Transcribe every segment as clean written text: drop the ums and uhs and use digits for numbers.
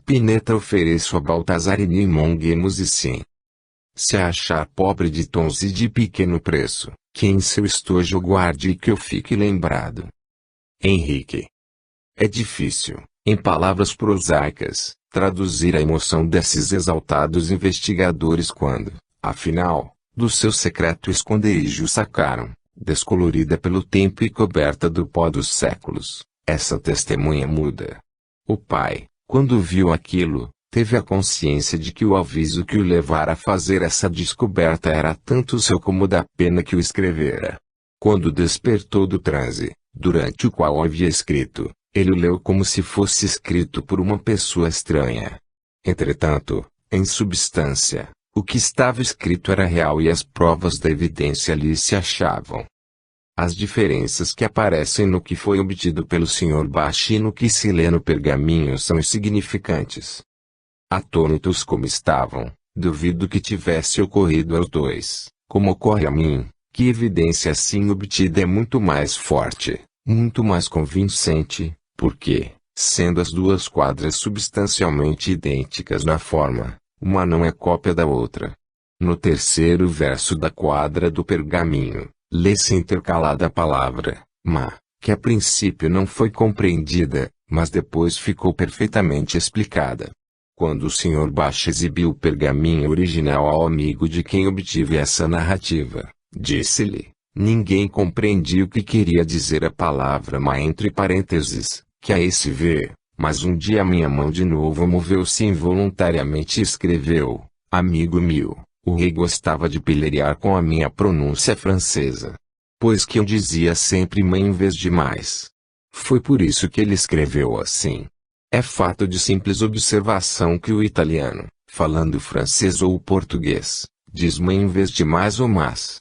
Spinetta ofereço a Baltazar e Nimongemos e sim. Se a achar pobre de tons e de pequeno preço, que em seu estojo guarde e que eu fique lembrado. Henrique. É difícil, em palavras prosaicas, traduzir a emoção desses exaltados investigadores quando, afinal, do seu secreto esconderijo sacaram, descolorida pelo tempo e coberta do pó dos séculos, essa testemunha muda. O pai, quando viu aquilo, teve a consciência de que o aviso que o levara a fazer essa descoberta era tanto seu como da pena que o escrevera. Quando despertou do transe, durante o qual havia escrito, ele o leu como se fosse escrito por uma pessoa estranha. Entretanto, em substância, o que estava escrito era real e as provas da evidência ali se achavam. As diferenças que aparecem no que foi obtido pelo Sr. Bach e no que se lê no pergaminho são insignificantes. Atônitos como estavam, duvido que tivesse ocorrido aos dois, como ocorre a mim, que evidência assim obtida é muito mais forte, muito mais convincente, porque, sendo as duas quadras substancialmente idênticas na forma, uma não é cópia da outra. No terceiro verso da quadra do pergaminho, lê-se intercalada a palavra, que a princípio não foi compreendida, mas depois ficou perfeitamente explicada. Quando o Sr. Bach exibiu o pergaminho original ao amigo de quem obtive essa narrativa, disse-lhe, ninguém compreendia o que queria dizer a palavra entre parênteses, que a esse ver, mas um dia minha mão de novo moveu-se involuntariamente e escreveu, amigo meu, o rei gostava de pilhariar com a minha pronúncia francesa. Pois que eu dizia sempre mãe em vez de mais. Foi por isso que ele escreveu assim. É fato de simples observação que o italiano, falando francês ou português, diz mãe em vez de mais ou mas.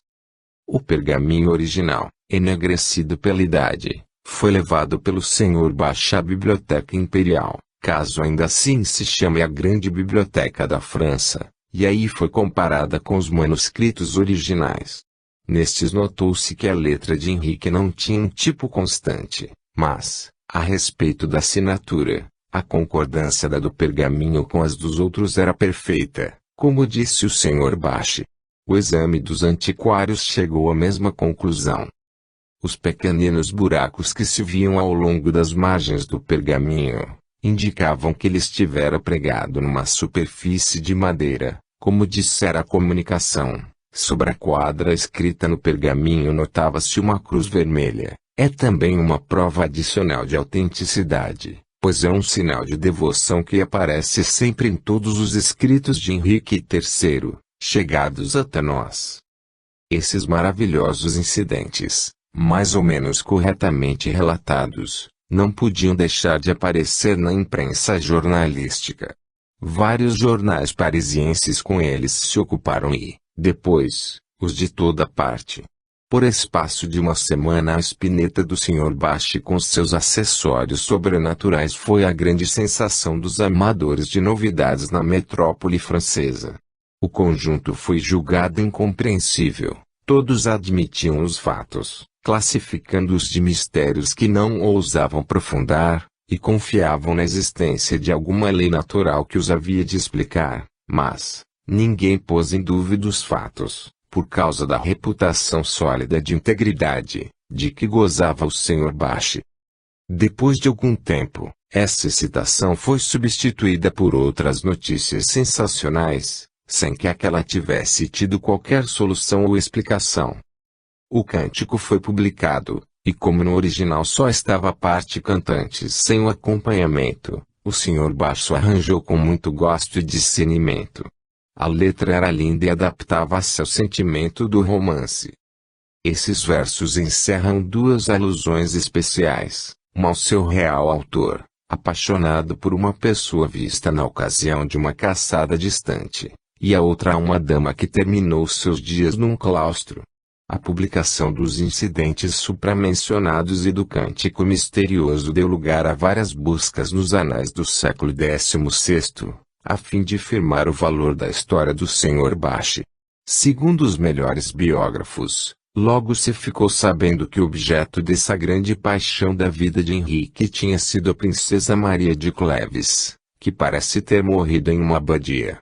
O pergaminho original, enegrecido pela idade, foi levado pelo Sr. Bach à Biblioteca Imperial, caso ainda assim se chame a Grande Biblioteca da França, e aí foi comparada com os manuscritos originais. Nestes notou-se que a letra de Henrique não tinha um tipo constante, mas, a respeito da assinatura, a concordância da do pergaminho com as dos outros era perfeita, como disse o Sr. Bach. O exame dos antiquários chegou à mesma conclusão. Os pequeninos buracos que se viam ao longo das margens do pergaminho, indicavam que ele estivera pregado numa superfície de madeira, como dissera a comunicação. Sobre a quadra escrita no pergaminho notava-se uma cruz vermelha. É também uma prova adicional de autenticidade, pois é um sinal de devoção que aparece sempre em todos os escritos de Henrique III, chegados até nós. Esses maravilhosos incidentes, mais ou menos corretamente relatados, não podiam deixar de aparecer na imprensa jornalística. Vários jornais parisienses com eles se ocuparam e, depois, os de toda parte. Por espaço de uma semana a Spinetta do Sr. Bach com seus acessórios sobrenaturais foi a grande sensação dos amadores de novidades na metrópole francesa. O conjunto foi julgado incompreensível, todos admitiam os fatos, classificando-os de mistérios que não ousavam aprofundar, e confiavam na existência de alguma lei natural que os havia de explicar, mas, ninguém pôs em dúvida os fatos, por causa da reputação sólida de integridade, de que gozava o Sr. Bach. Depois de algum tempo, essa excitação foi substituída por outras notícias sensacionais, sem que aquela tivesse tido qualquer solução ou explicação. O cântico foi publicado, e como no original só estava a parte cantante sem o acompanhamento, o Sr. Bach o arranjou com muito gosto e discernimento. A letra era linda e adaptava-se ao sentimento do romance. Esses versos encerram duas alusões especiais, uma ao seu real autor, apaixonado por uma pessoa vista na ocasião de uma caçada distante, e a outra a uma dama que terminou seus dias num claustro. A publicação dos incidentes supramencionados e do cântico misterioso deu lugar a várias buscas nos anais do século XVI, a fim de firmar o valor da história do Sr. Bach. Segundo os melhores biógrafos, logo se ficou sabendo que o objeto dessa grande paixão da vida de Henrique tinha sido a princesa Maria de Cleves, que parece ter morrido em uma abadia.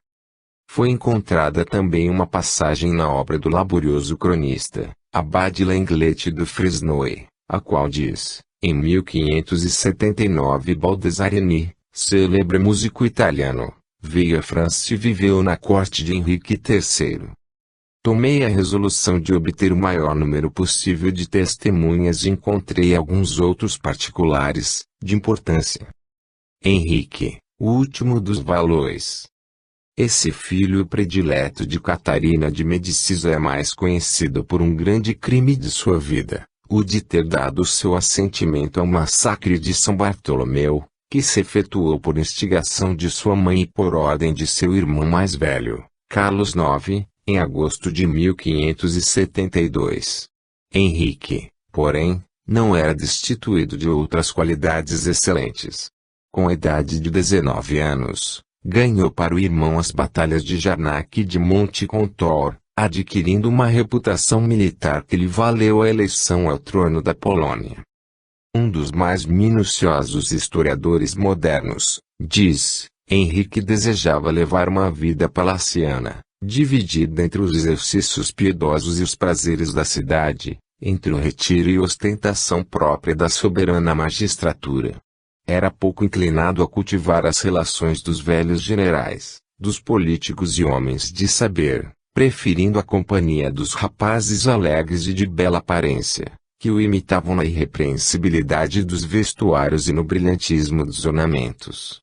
Foi encontrada também uma passagem na obra do laborioso cronista, Abade Lenglet de Fresnoy, a qual diz, em 1579 Baldassarrini, célebre músico italiano, veio à França e viveu na corte de Henrique III. Tomei a resolução de obter o maior número possível de testemunhas e encontrei alguns outros particulares, de importância. Henrique, o último dos Valois. Esse filho predileto de Catarina de Médicis é mais conhecido por um grande crime de sua vida, o de ter dado seu assentimento ao massacre de São Bartolomeu, que se efetuou por instigação de sua mãe e por ordem de seu irmão mais velho, Carlos IX, em agosto de 1572. Henrique, porém, não era destituído de outras qualidades excelentes. Com a idade de 19 anos, ganhou para o irmão as batalhas de Jarnac e de Monte-Contor, adquirindo uma reputação militar que lhe valeu a eleição ao trono da Polônia. Um dos mais minuciosos historiadores modernos, diz, Henrique desejava levar uma vida palaciana, dividida entre os exercícios piedosos e os prazeres da cidade, entre o retiro e ostentação própria da soberana magistratura. Era pouco inclinado a cultivar as relações dos velhos generais, dos políticos e homens de saber, preferindo a companhia dos rapazes alegres e de bela aparência, que o imitavam na irrepreensibilidade dos vestuários e no brilhantismo dos ornamentos.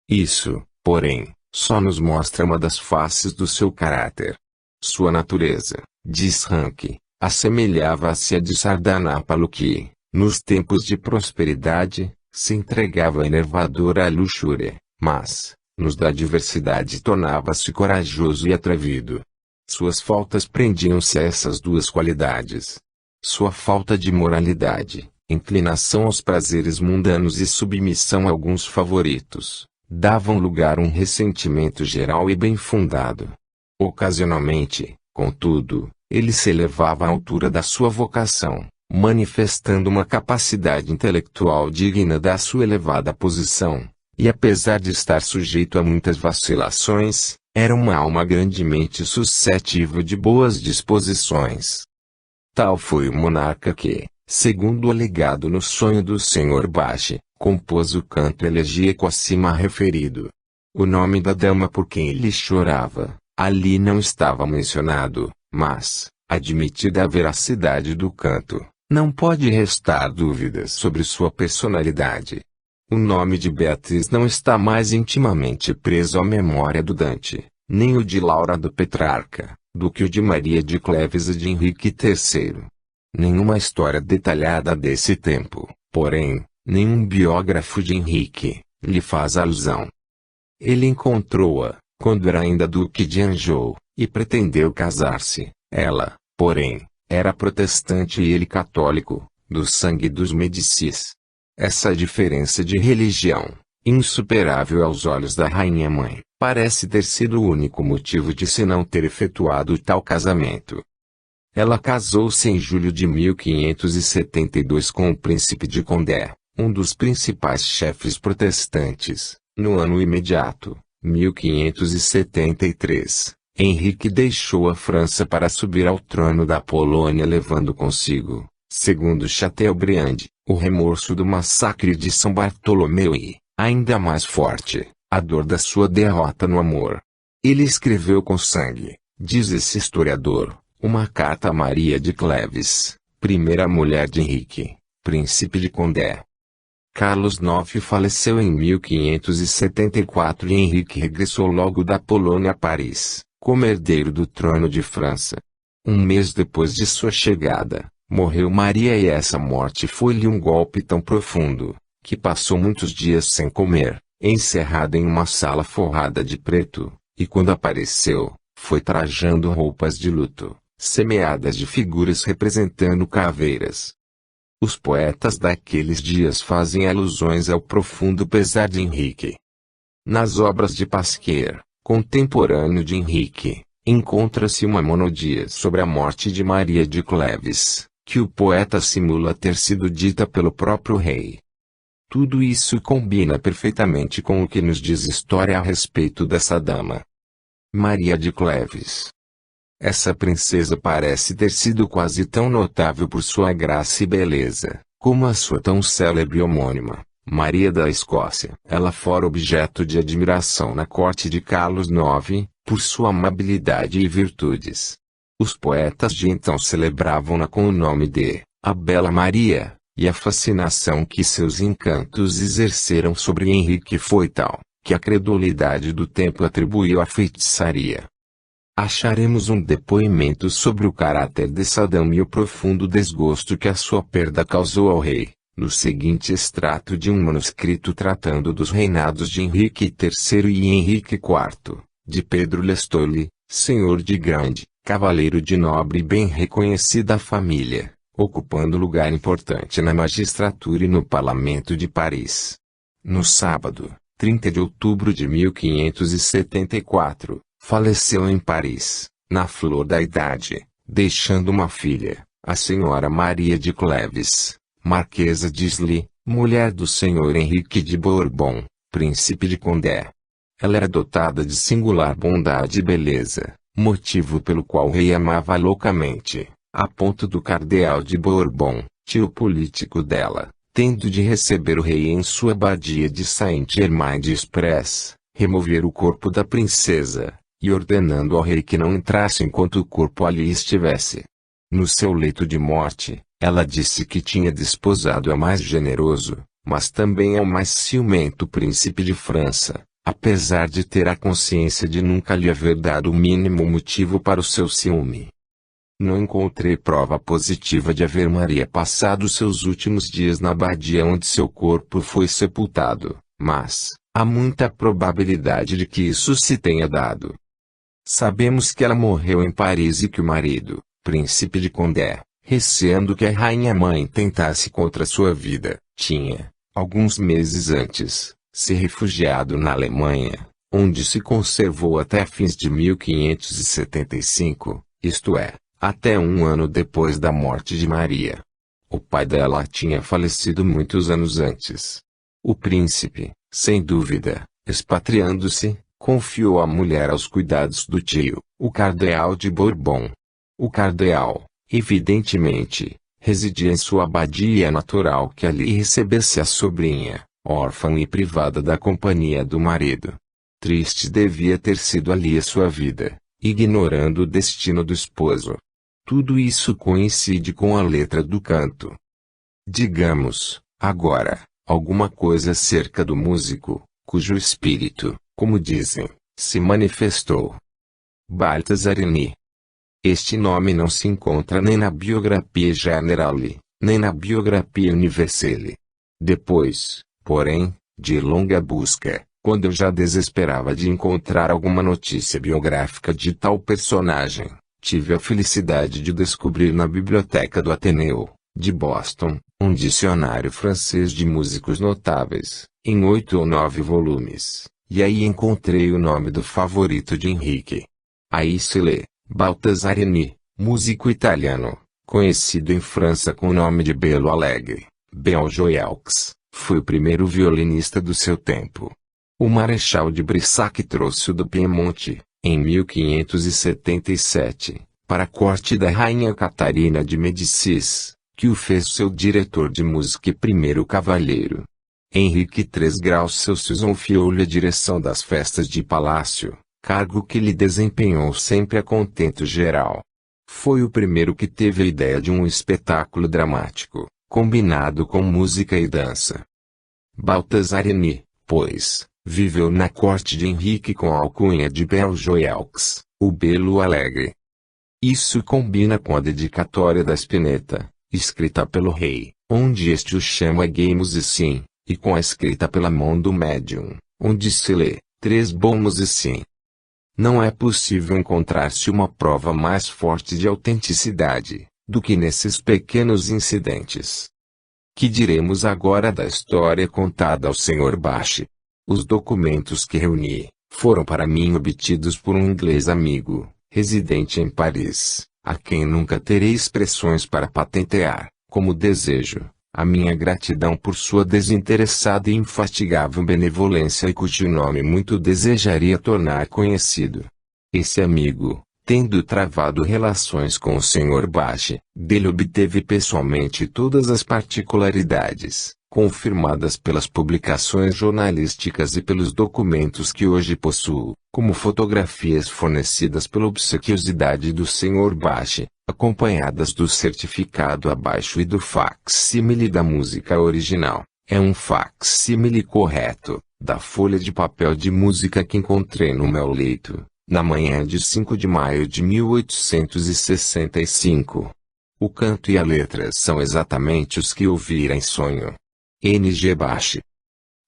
Isso, porém, só nos mostra uma das faces do seu caráter. Sua natureza, diz Ranke, assemelhava-se à de Sardanapalo que, nos tempos de prosperidade, se entregava enervadora à luxúria, mas, nos da adversidade tornava-se corajoso e atrevido. Suas faltas prendiam-se a essas duas qualidades. Sua falta de moralidade, inclinação aos prazeres mundanos e submissão a alguns favoritos, davam lugar a um ressentimento geral e bem fundado. Ocasionalmente, contudo, ele se elevava à altura da sua vocação, manifestando uma capacidade intelectual digna da sua elevada posição, e apesar de estar sujeito a muitas vacilações, era uma alma grandemente suscetível de boas disposições. Tal foi o monarca que, segundo o alegado no sonho do Sr. Bache, compôs o canto elegíaco acima referido. O nome da dama por quem ele chorava, ali não estava mencionado, mas, admitida a veracidade do canto, não pode restar dúvidas sobre sua personalidade. O nome de Beatriz não está mais intimamente preso à memória do Dante, nem o de Laura do Petrarca, do que o de Maria de Cleves e de Henrique III. Nenhuma história detalhada desse tempo, porém, nenhum biógrafo de Henrique, lhe faz alusão. Ele encontrou-a, quando era ainda Duque de Anjou, e pretendeu casar-se. Ela, porém, era protestante e ele católico, do sangue dos Médicis. Essa diferença de religião, insuperável aos olhos da rainha-mãe, parece ter sido o único motivo de se não ter efetuado tal casamento. Ela casou-se em julho de 1572 com o príncipe de Condé, um dos principais chefes protestantes. No ano imediato, 1573, Henrique deixou a França para subir ao trono da Polônia levando consigo, segundo Chateaubriand, o remorso do massacre de São Bartolomeu e, ainda mais forte, a dor da sua derrota no amor. Ele escreveu com sangue, diz esse historiador, uma carta a Maria de Cleves, primeira mulher de Henrique, príncipe de Condé. Carlos IX faleceu em 1574 e Henrique regressou logo da Polônia a Paris, como herdeiro do trono de França. Um mês depois de sua chegada, morreu Maria e essa morte foi-lhe um golpe tão profundo, que passou muitos dias sem comer, encerrada em uma sala forrada de preto, e quando apareceu, foi trajando roupas de luto, semeadas de figuras representando caveiras. Os poetas daqueles dias fazem alusões ao profundo pesar de Henrique. Nas obras de Pasquier, contemporâneo de Henrique, encontra-se uma monodia sobre a morte de Maria de Cleves, que o poeta simula ter sido dita pelo próprio rei. Tudo isso combina perfeitamente com o que nos diz história a respeito dessa dama. Maria de Cleves. Essa princesa parece ter sido quase tão notável por sua graça e beleza, como a sua tão célebre homônima, Maria da Escócia. Ela fora objeto de admiração na corte de Carlos IX, por sua amabilidade e virtudes. Os poetas de então celebravam-na com o nome de a Bela Maria, e a fascinação que seus encantos exerceram sobre Henrique foi tal, que a credulidade do tempo atribuiu à feitiçaria. Acharemos um depoimento sobre o caráter dessa dama e o profundo desgosto que a sua perda causou ao rei, no seguinte extrato de um manuscrito tratando dos reinados de Henrique III e Henrique IV, de Pedro Lestolli, senhor de grande, cavaleiro de nobre e bem reconhecida família, ocupando lugar importante na magistratura e no parlamento de Paris. No sábado, 30 de outubro de 1574, faleceu em Paris, na flor da idade, deixando uma filha, a senhora Maria de Cleves, Marquesa de Isly, mulher do senhor Henrique de Bourbon, príncipe de Condé. Ela era dotada de singular bondade e beleza, motivo pelo qual o rei amava loucamente, a ponto do cardeal de Bourbon, tio político dela, tendo de receber o rei em sua abadia de Saint-Germain-des-Prés, remover o corpo da princesa, e ordenando ao rei que não entrasse enquanto o corpo ali estivesse. No seu leito de morte, ela disse que tinha desposado ao mais generoso, mas também ao mais ciumento príncipe de França, apesar de ter a consciência de nunca lhe haver dado o mínimo motivo para o seu ciúme. Não encontrei prova positiva de haver Maria passado seus últimos dias na abadia onde seu corpo foi sepultado, mas há muita probabilidade de que isso se tenha dado. Sabemos que ela morreu em Paris e que o marido, príncipe de Condé, receando que a rainha-mãe tentasse contra sua vida, tinha, alguns meses antes, se refugiado na Alemanha, onde se conservou até fins de 1575, isto é, até um ano depois da morte de Maria. O pai dela tinha falecido muitos anos antes. O príncipe, sem dúvida, expatriando-se, confiou a mulher aos cuidados do tio, o cardeal de Bourbon. O cardeal, evidentemente, residia em sua abadia e é natural que ali recebesse a sobrinha, órfã e privada da companhia do marido. Triste devia ter sido ali a sua vida, ignorando o destino do esposo. Tudo isso coincide com a letra do canto. Digamos, agora, alguma coisa acerca do músico, cujo espírito, como dizem, se manifestou. Baltasarini. Este nome não se encontra nem na Biografia Generale, nem na Biografia Universelle. Depois, porém, de longa busca, quando eu já desesperava de encontrar alguma notícia biográfica de tal personagem, tive a felicidade de descobrir na biblioteca do Ateneu, de Boston, um dicionário francês de músicos notáveis, em 8 ou 9 volumes, e aí encontrei o nome do favorito de Henrique. Aí se lê, Baltasarini, músico italiano, conhecido em França com o nome de Belo Alegre, Beljoiaux, foi o primeiro violinista do seu tempo. O Marechal de Brissac trouxe-o do Piemonte, em 1577, para a corte da rainha Catarina de Médicis, que o fez seu diretor de música e primeiro cavalheiro. Henrique III Graus confiou-lhe a direção das festas de palácio, cargo que lhe desempenhou sempre a contento geral. Foi o primeiro que teve a ideia de um espetáculo dramático, combinado com música e dança. Baltasarini, pois, viveu na corte de Henrique com a alcunha de Beljoiaux, o Belo Alegre. Isso combina com a dedicatória da Spinetta, escrita pelo rei, onde este o chama Gay Musicien, e com a escrita pela mão do médium, onde se lê, Tres bons musiciens. Não é possível encontrar-se uma prova mais forte de autenticidade, do que nesses pequenos incidentes. Que diremos agora da história contada ao Sr. Bache? Os documentos que reuni, foram para mim obtidos por um inglês amigo, residente em Paris, a quem nunca terei expressões para patentear, como desejo, A minha gratidão por sua desinteressada e infatigável benevolência e cujo nome muito desejaria tornar conhecido. Esse amigo, tendo travado relações com o Sr. Bache, dele obteve pessoalmente todas as particularidades, confirmadas pelas publicações jornalísticas e pelos documentos que hoje possuo, como fotografias fornecidas pela obsequiosidade do Sr. Bache, acompanhadas do certificado abaixo e do facsímile da música original. É um facsímile correto, da folha de papel de música que encontrei no meu leito, na manhã de 5 de maio de 1865. O canto e a letra são exatamente os que ouvira em sonho. N.G. Bache.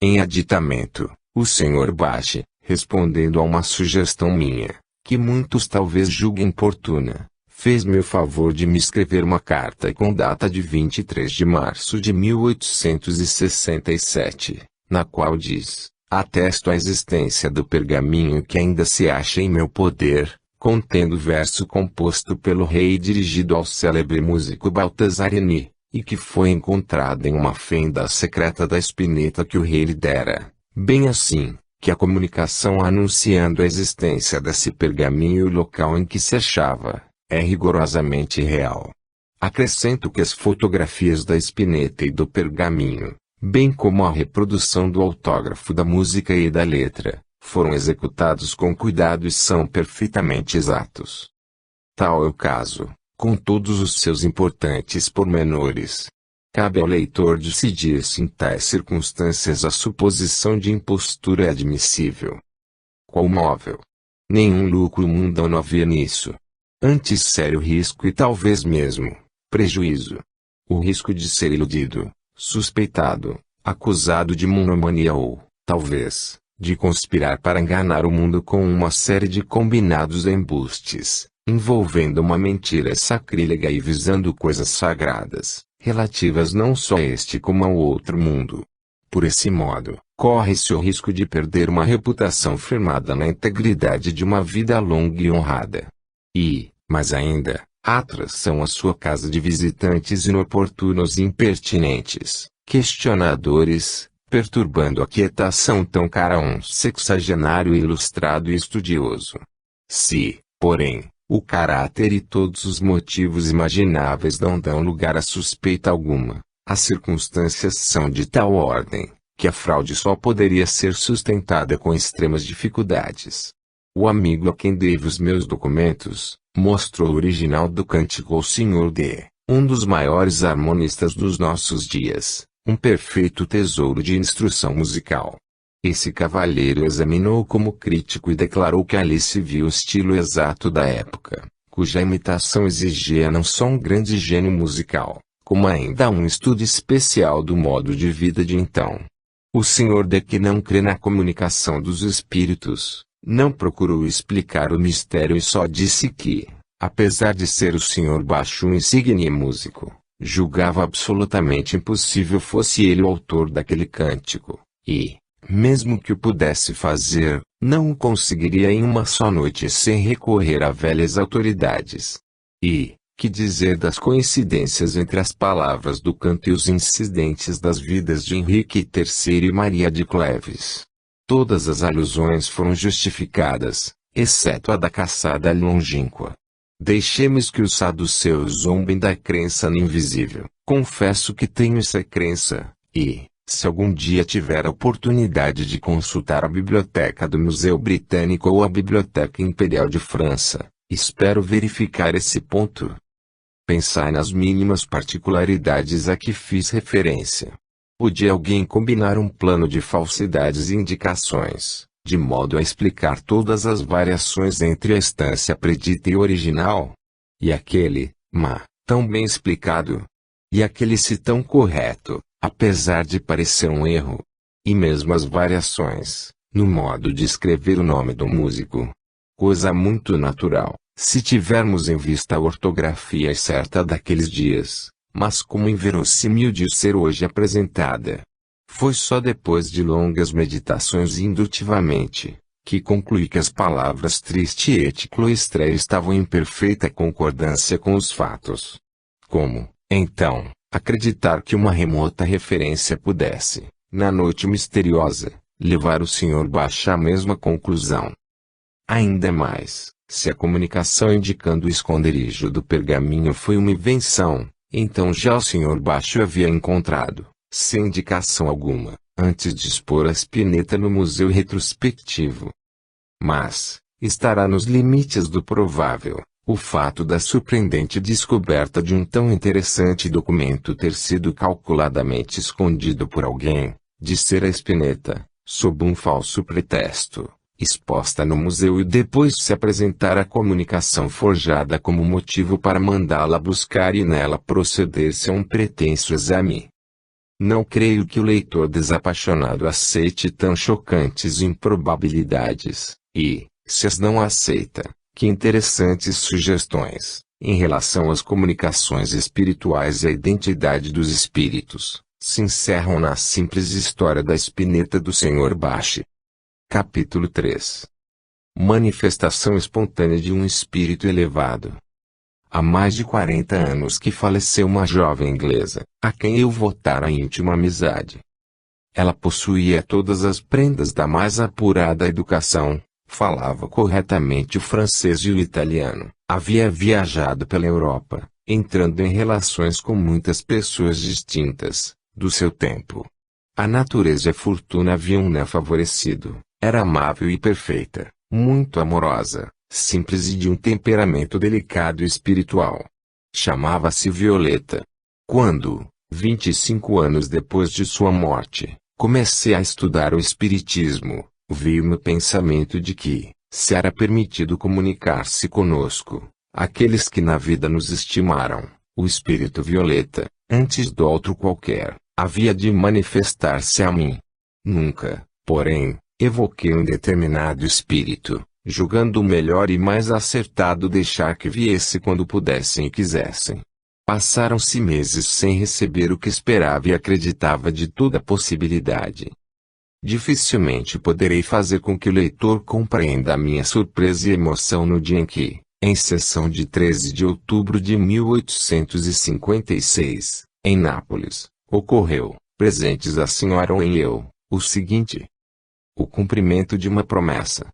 Em aditamento, o Sr. Bache, respondendo a uma sugestão minha, que muitos talvez julguem importuna, fez-me o favor de me escrever uma carta com data de 23 de março de 1867, na qual diz: atesto a existência do pergaminho que ainda se acha em meu poder, contendo verso composto pelo rei dirigido ao célebre músico Baltasarini, e que foi encontrado em uma fenda secreta da espineta que o rei lhe dera, bem assim, que a comunicação anunciando a existência desse pergaminho e o local em que se achava, é rigorosamente real. Acrescento que as fotografias da espineta e do pergaminho, bem como a reprodução do autógrafo da música e da letra, foram executados com cuidado e são perfeitamente exatos. Tal é o caso, com todos os seus importantes pormenores. Cabe ao leitor decidir se em tais circunstâncias a suposição de impostura é admissível. Qual móvel? Nenhum lucro mundano havia nisso. Antes sério risco e talvez mesmo prejuízo. O risco de ser iludido, suspeitado, acusado de monomania ou, talvez, de conspirar para enganar o mundo com uma série de combinados embustes, envolvendo uma mentira sacrílega e visando coisas sagradas, relativas não só a este como ao outro mundo. Por esse modo, corre-se o risco de perder uma reputação firmada na integridade de uma vida longa e honrada. E, mais ainda, a atração à sua casa de visitantes inoportunos e impertinentes, questionadores, perturbando a quietação tão cara a um sexagenário ilustrado e estudioso. Se, porém, o caráter e todos os motivos imagináveis não dão lugar a suspeita alguma, as circunstâncias são de tal ordem, que a fraude só poderia ser sustentada com extremas dificuldades. O amigo a quem devo os meus documentos, mostrou o original do cântico ao Sr. D., um dos maiores harmonistas dos nossos dias, um perfeito tesouro de instrução musical. Esse cavalheiro examinou como crítico e declarou que ali se viu o estilo exato da época, cuja imitação exigia não só um grande gênio musical, como ainda um estudo especial do modo de vida de então. O Sr. D., que não crê na comunicação dos espíritos, não procurou explicar o mistério e só disse que, apesar de ser o Sr. Bache um insigne músico, julgava absolutamente impossível fosse ele o autor daquele cântico, e, mesmo que o pudesse fazer, não o conseguiria em uma só noite sem recorrer a velhas autoridades. E, que dizer das coincidências entre as palavras do canto e os incidentes das vidas de Henrique III e Maria de Cleves? Todas as alusões foram justificadas, exceto a da caçada longínqua. Deixemos que os saduceus zombem da crença no invisível. Confesso que tenho essa crença, e, se algum dia tiver a oportunidade de consultar a biblioteca do Museu Britânico ou a Biblioteca Imperial de França, espero verificar esse ponto. Pensai nas mínimas particularidades a que fiz referência. Podia alguém combinar um plano de falsidades e indicações, de modo a explicar todas as variações entre a instância predita e o original? E aquele, tão bem explicado? E aquele se tão correto, apesar de parecer um erro? E mesmo as variações, no modo de escrever o nome do músico? Coisa muito natural, se tivermos em vista a ortografia certa daqueles dias, mas como inverossímil de ser hoje apresentada. Foi só depois de longas meditações e indutivamente, que concluí que as palavras triste e cloestré estavam em perfeita concordância com os fatos. Como, então, acreditar que uma remota referência pudesse, na noite misteriosa, levar o Sr. Bash à mesma conclusão. Ainda mais, se a comunicação indicando o esconderijo do pergaminho foi uma invenção, então já o Sr. Bash o havia encontrado, sem indicação alguma, antes de expor a Spinetta no museu retrospectivo. Mas, estará nos limites do provável, o fato da surpreendente descoberta de um tão interessante documento ter sido calculadamente escondido por alguém, de ser a Spinetta, sob um falso pretexto, exposta no museu e depois se apresentar a comunicação forjada como motivo para mandá-la buscar e nela proceder-se a um pretenso exame. Não creio que o leitor desapaixonado aceite tão chocantes improbabilidades, e, se as não aceita, que interessantes sugestões, em relação às comunicações espirituais e à identidade dos espíritos, se encerram na simples história da Spinetta do Sr. Bash. Capítulo 3. Manifestação espontânea de um espírito elevado. Há mais de 40 anos que faleceu uma jovem inglesa, a quem eu votara íntima amizade. Ela possuía todas as prendas da mais apurada educação, falava corretamente o francês e o italiano, havia viajado pela Europa, entrando em relações com muitas pessoas distintas, do seu tempo. A natureza e a fortuna haviam-na favorecido, era amável e perfeita, muito amorosa, simples e de um temperamento delicado e espiritual. Chamava-se Violeta. Quando, 25 anos depois de sua morte, comecei a estudar o espiritismo, veio-me o pensamento de que, se era permitido comunicar-se conosco, aqueles que na vida nos estimaram, o espírito Violeta, antes do outro qualquer, havia de manifestar-se a mim. Nunca, porém, evoquei um determinado espírito, julgando o melhor e mais acertado deixar que viesse quando pudessem e quisessem. Passaram-se meses sem receber o que esperava e acreditava de toda a possibilidade. Dificilmente poderei fazer com que o leitor compreenda a minha surpresa e emoção no dia em que, em sessão de 13 de outubro de 1856, em Nápoles, ocorreu, presentes a Sra. e eu, o seguinte: o cumprimento de uma promessa.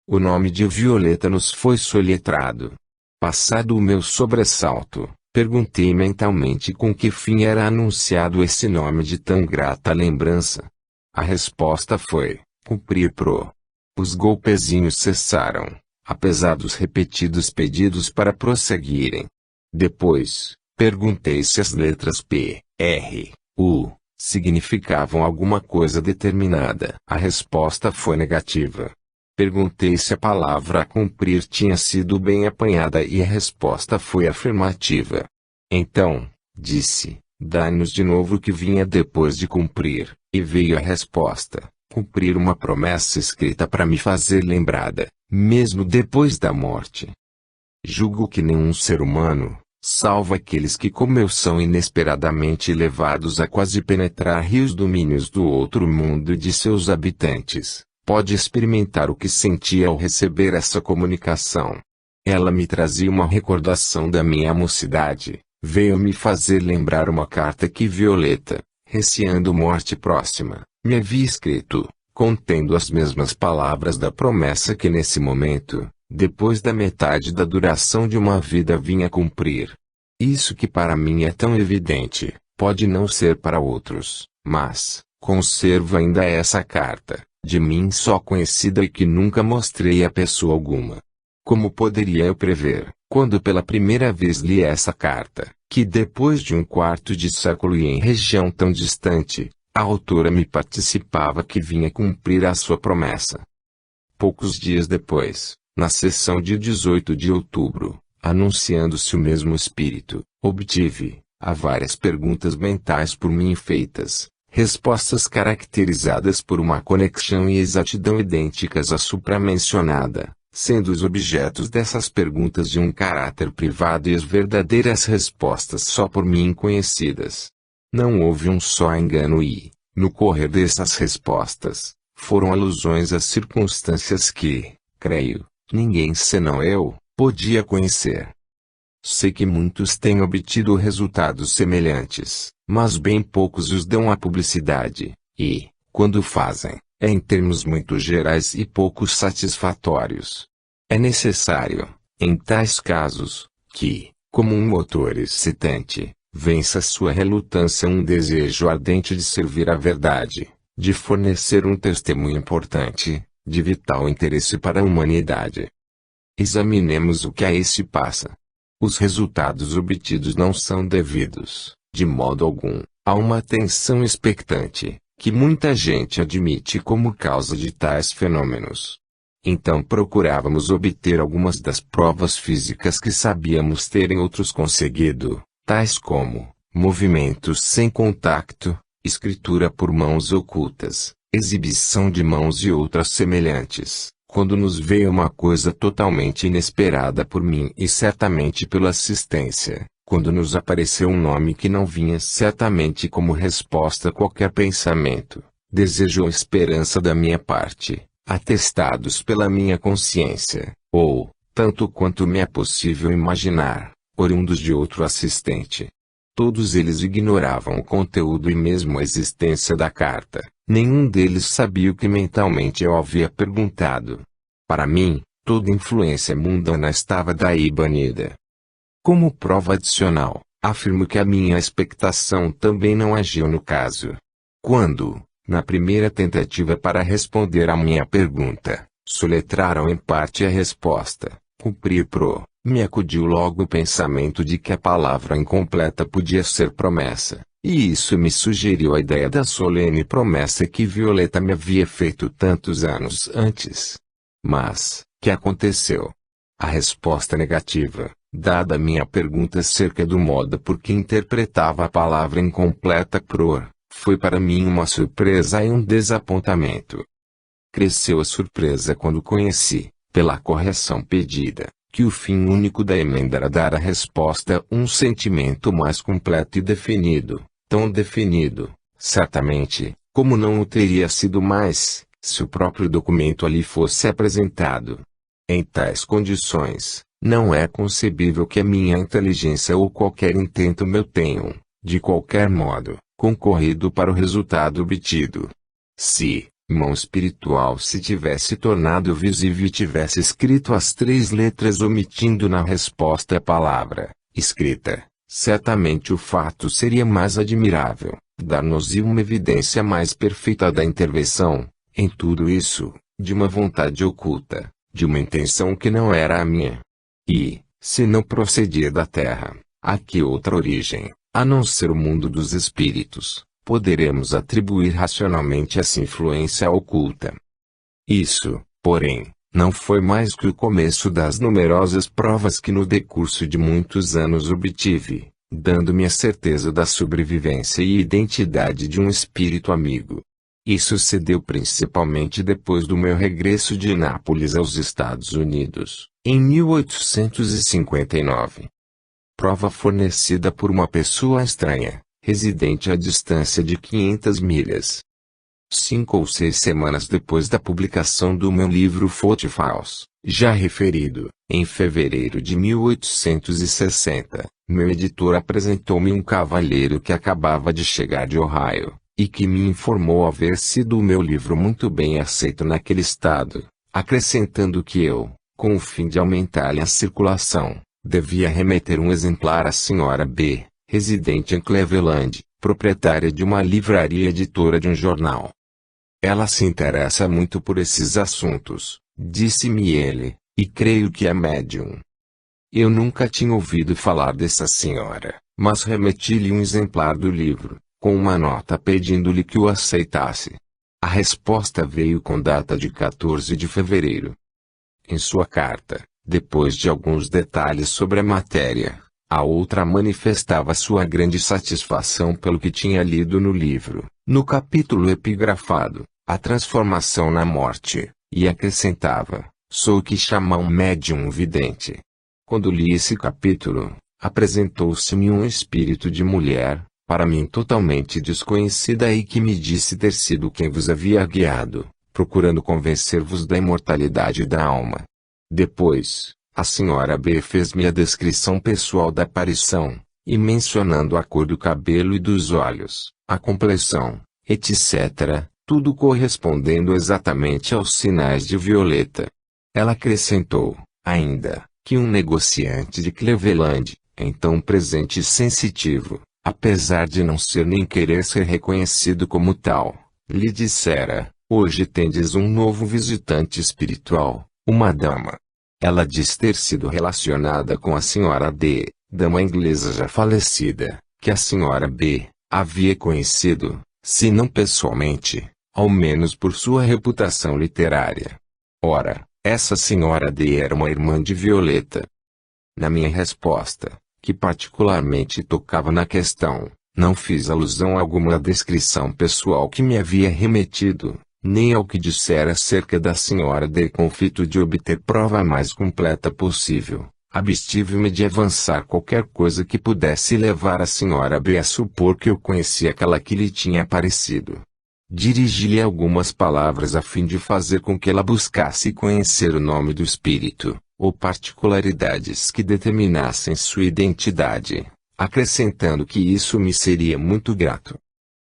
O nome de Violeta nos foi soletrado. Passado o meu sobressalto, perguntei mentalmente com que fim era anunciado esse nome de tão grata lembrança. A resposta foi: cumprir pro. Os golpezinhos cessaram, apesar dos repetidos pedidos para prosseguirem. Depois, perguntei se as letras P, R, U, significavam alguma coisa determinada. A resposta foi negativa. Perguntei se a palavra cumprir tinha sido bem apanhada e a resposta foi afirmativa. Então, disse, dá-nos de novo o que vinha depois de cumprir, e veio a resposta: cumprir uma promessa escrita para me fazer lembrada, mesmo depois da morte. Julgo que nenhum ser humano, salvo aqueles que como eu são inesperadamente levados a quase penetrar rios domínios do outro mundo e de seus habitantes, pode experimentar o que senti ao receber essa comunicação. Ela me trazia uma recordação da minha mocidade, veio me fazer lembrar uma carta que Violeta, receando morte próxima, me havia escrito, contendo as mesmas palavras da promessa que nesse momento, depois da metade da duração de uma vida vinha cumprir. Isso que para mim é tão evidente, pode não ser para outros, mas, conservo ainda essa carta, de mim só conhecida e que nunca mostrei a pessoa alguma. Como poderia eu prever, quando pela primeira vez li essa carta, que depois de um quarto de século e em região tão distante, a autora me participava que vinha cumprir a sua promessa. Poucos dias depois, na sessão de 18 de outubro, anunciando-se o mesmo espírito, obtive, a várias perguntas mentais por mim feitas, respostas caracterizadas por uma conexão e exatidão idênticas à supramencionada, sendo os objetos dessas perguntas de um caráter privado e as verdadeiras respostas só por mim conhecidas. Não houve um só engano e, no correr dessas respostas, foram alusões a circunstâncias que, creio, ninguém senão eu, podia conhecer. Sei que muitos têm obtido resultados semelhantes, mas bem poucos os dão à publicidade, e, quando o fazem, é em termos muito gerais e pouco satisfatórios. É necessário, em tais casos, que, como um motor excitante, vença sua relutância um desejo ardente de servir à verdade, de fornecer um testemunho importante, de vital interesse para a humanidade. Examinemos o que aí se passa. Os resultados obtidos não são devidos, de modo algum, a uma atenção expectante, que muita gente admite como causa de tais fenômenos. Então procurávamos obter algumas das provas físicas que sabíamos terem outros conseguido, tais como movimentos sem contacto, escritura por mãos ocultas, exibição de mãos e outras semelhantes, quando nos veio uma coisa totalmente inesperada por mim e certamente pela assistência, quando nos apareceu um nome que não vinha certamente como resposta a qualquer pensamento, desejo ou esperança da minha parte, atestados pela minha consciência, ou, tanto quanto me é possível imaginar, oriundos de outro assistente. Todos eles ignoravam o conteúdo e mesmo a existência da carta. Nenhum deles sabia o que mentalmente eu havia perguntado. Para mim, toda influência mundana estava daí banida. Como prova adicional, afirmo que a minha expectação também não agiu no caso. Quando, na primeira tentativa para responder à minha pergunta, soletraram em parte a resposta, cumprir pro, me acudiu logo o pensamento de que a palavra incompleta podia ser promessa. E isso me sugeriu a ideia da solene promessa que Violeta me havia feito tantos anos antes. Mas, que aconteceu? A resposta negativa, dada a minha pergunta acerca do modo por que interpretava a palavra incompleta pror, foi para mim uma surpresa e um desapontamento. Cresceu a surpresa quando conheci, pela correção pedida, que o fim único da emenda era dar à resposta um sentimento mais completo e definido. Tão definido, certamente, como não o teria sido mais, se o próprio documento ali fosse apresentado. Em tais condições, não é concebível que a minha inteligência ou qualquer intento meu tenham, de qualquer modo, concorrido para o resultado obtido. Se, mão espiritual se tivesse tornado visível e tivesse escrito as 3 letras omitindo na resposta a palavra, escrita, certamente o fato seria mais admirável, dar-nos-ia uma evidência mais perfeita da intervenção, em tudo isso, de uma vontade oculta, de uma intenção que não era a minha. E, se não procedia da terra, a que outra origem, a não ser o mundo dos espíritos, poderemos atribuir racionalmente essa influência oculta? Isso, porém, não foi mais que o começo das numerosas provas que no decurso de muitos anos obtive, dando-me a certeza da sobrevivência e identidade de um espírito amigo. Isso sucedeu principalmente depois do meu regresso de Nápoles aos Estados Unidos, em 1859. Prova fornecida por uma pessoa estranha, residente à distância de 500 milhas. 5 ou 6 semanas depois da publicação do meu livro Footfalls, já referido, em fevereiro de 1860, meu editor apresentou-me um cavalheiro que acabava de chegar de Ohio, e que me informou haver sido o meu livro muito bem aceito naquele estado, acrescentando que eu, com o fim de aumentar-lhe a circulação, devia remeter um exemplar à senhora B., residente em Cleveland, proprietária de uma livraria editora de um jornal. Ela se interessa muito por esses assuntos, disse-me ele, e creio que é médium. Eu nunca tinha ouvido falar dessa senhora, mas remeti-lhe um exemplar do livro, com uma nota pedindo-lhe que o aceitasse. A resposta veio com data de 14 de fevereiro. Em sua carta, depois de alguns detalhes sobre a matéria, a outra manifestava sua grande satisfação pelo que tinha lido no livro, no capítulo epigrafado, A Transformação na Morte, e acrescentava, sou o que chama um médium vidente. Quando li esse capítulo, apresentou-se-me um espírito de mulher, para mim totalmente desconhecida e que me disse ter sido quem vos havia guiado, procurando convencer-vos da imortalidade da alma. Depois, A senhora B fez-me a descrição pessoal da aparição, e mencionando a cor do cabelo e dos olhos, a complexão, etc., tudo correspondendo exatamente aos sinais de Violeta. Ela acrescentou, ainda, que um negociante de Cleveland, então presente e sensitivo, apesar de não ser nem querer ser reconhecido como tal, lhe dissera: hoje tendes um novo visitante espiritual, uma dama. Ela diz ter sido relacionada com a senhora D, dama inglesa já falecida, que a senhora B havia conhecido, se não pessoalmente, ao menos por sua reputação literária. Ora, essa senhora D era uma irmã de Violeta. Na minha resposta, que particularmente tocava na questão, não fiz alusão alguma à descrição pessoal que me havia remetido, nem ao que dissera acerca da senhora D com o fito de obter prova mais completa possível. Abstive-me de avançar qualquer coisa que pudesse levar a senhora B a supor que eu conhecia aquela que lhe tinha aparecido. Dirigi-lhe algumas palavras a fim de fazer com que ela buscasse conhecer o nome do espírito, ou particularidades que determinassem sua identidade, acrescentando que isso me seria muito grato.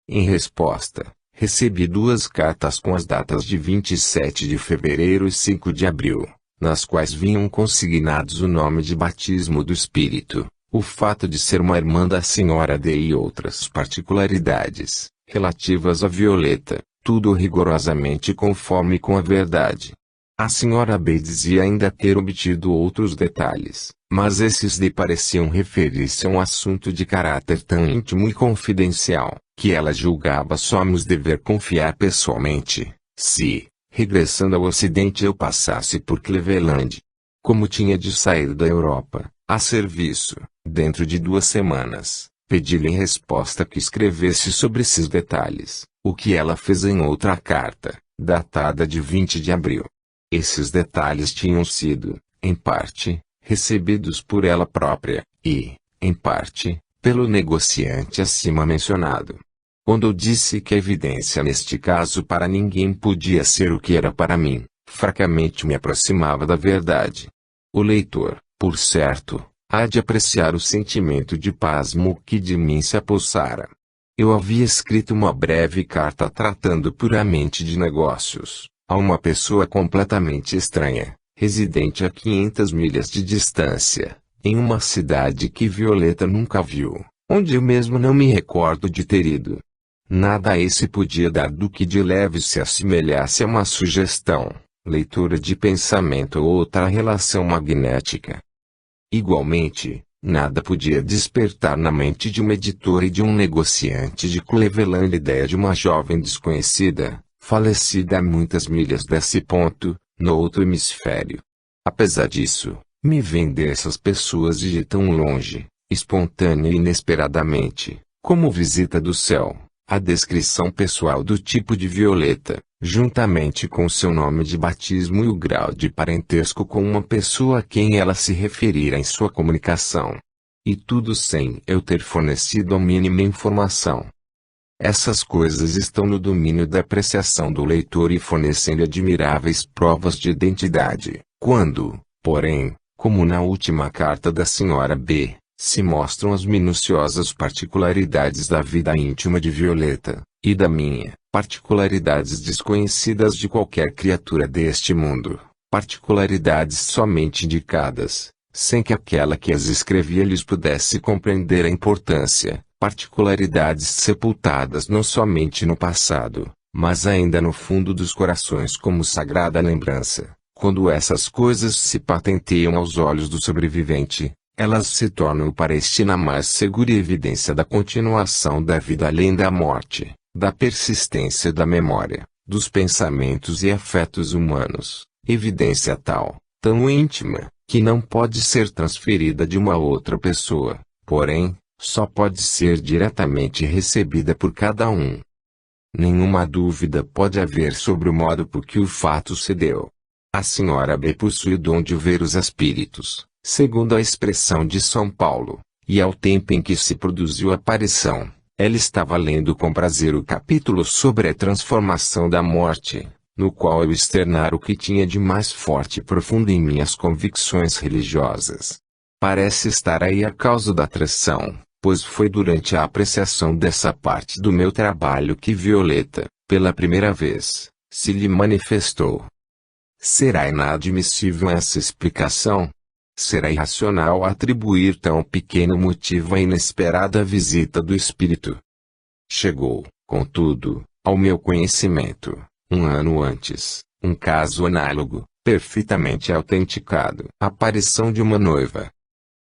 Em resposta, recebi 2 cartas com as datas de 27 de fevereiro e 5 de abril, nas quais vinham consignados o nome de batismo do espírito, o fato de ser uma irmã da senhora D e outras particularidades, relativas a Violeta, tudo rigorosamente conforme com a verdade. A senhora B dizia ainda ter obtido outros detalhes, mas esses lhe pareciam referir-se a um assunto de caráter tão íntimo e confidencial, que ela julgava só nos dever confiar pessoalmente, se, regressando ao Ocidente, eu passasse por Cleveland. Como tinha de sair da Europa, a serviço, dentro de 2 semanas, pedi-lhe em resposta que escrevesse sobre esses detalhes, o que ela fez em outra carta, datada de 20 de abril. Esses detalhes tinham sido, em parte, recebidos por ela própria, e, em parte, pelo negociante acima mencionado. Quando eu disse que a evidência neste caso para ninguém podia ser o que era para mim, fracamente me aproximava da verdade. O leitor, por certo, há de apreciar o sentimento de pasmo que de mim se apossara. Eu havia escrito uma breve carta tratando puramente de negócios, a uma pessoa completamente estranha, residente a 500 milhas de distância, em uma cidade que Violeta nunca viu, onde eu mesmo não me recordo de ter ido. Nada a esse podia dar do que de leve se assemelhasse a uma sugestão, leitura de pensamento ou outra relação magnética. Igualmente, nada podia despertar na mente de um editor e de um negociante de Cleveland a ideia de uma jovem desconhecida, falecida a muitas milhas desse ponto, no outro hemisfério. Apesar disso, me vem dessas pessoas de tão longe, espontânea e inesperadamente, como visita do céu, a descrição pessoal do tipo de Violeta, juntamente com seu nome de batismo e o grau de parentesco com uma pessoa a quem ela se referira em sua comunicação. E tudo sem eu ter fornecido a mínima informação. Essas coisas estão no domínio da apreciação do leitor e fornecem admiráveis provas de identidade. Quando, porém, como na última carta da senhora B, se mostram as minuciosas particularidades da vida íntima de Violeta, e da minha, particularidades desconhecidas de qualquer criatura deste mundo, particularidades somente indicadas, sem que aquela que as escrevia lhes pudesse compreender a importância, particularidades sepultadas não somente no passado, mas ainda no fundo dos corações como sagrada lembrança. Quando essas coisas se patenteiam aos olhos do sobrevivente, elas se tornam para este na mais segura evidência da continuação da vida além da morte, da persistência da memória, dos pensamentos e afetos humanos, evidência tal, tão íntima, que não pode ser transferida de uma outra pessoa, porém, só pode ser diretamente recebida por cada um. Nenhuma dúvida pode haver sobre o modo por que o fato se deu. A senhora B possui o dom de ver os espíritos, segundo a expressão de São Paulo, e ao tempo em que se produziu a aparição, ela estava lendo com prazer o capítulo sobre a transformação da morte, no qual eu externar o que tinha de mais forte e profundo em minhas convicções religiosas. Parece estar aí a causa da atração, pois foi durante a apreciação dessa parte do meu trabalho que Violeta, pela primeira vez, se lhe manifestou. Será inadmissível essa explicação? Será irracional atribuir tão pequeno motivo à inesperada visita do espírito? Chegou, contudo, ao meu conhecimento, um ano antes, um caso análogo, perfeitamente autenticado. A aparição de uma noiva.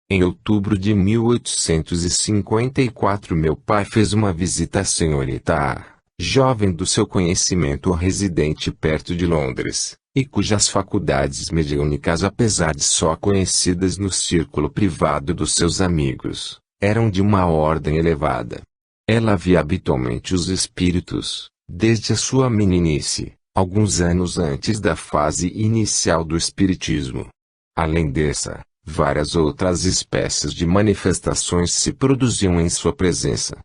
Em outubro de 1854 meu pai fez uma visita à senhorita A, jovem do seu conhecimento residente perto de Londres, e cujas faculdades mediúnicas, apesar de só conhecidas no círculo privado dos seus amigos, eram de uma ordem elevada. Ela via habitualmente os espíritos, desde a sua meninice, alguns anos antes da fase inicial do espiritismo. Além dessa, várias outras espécies de manifestações se produziam em sua presença.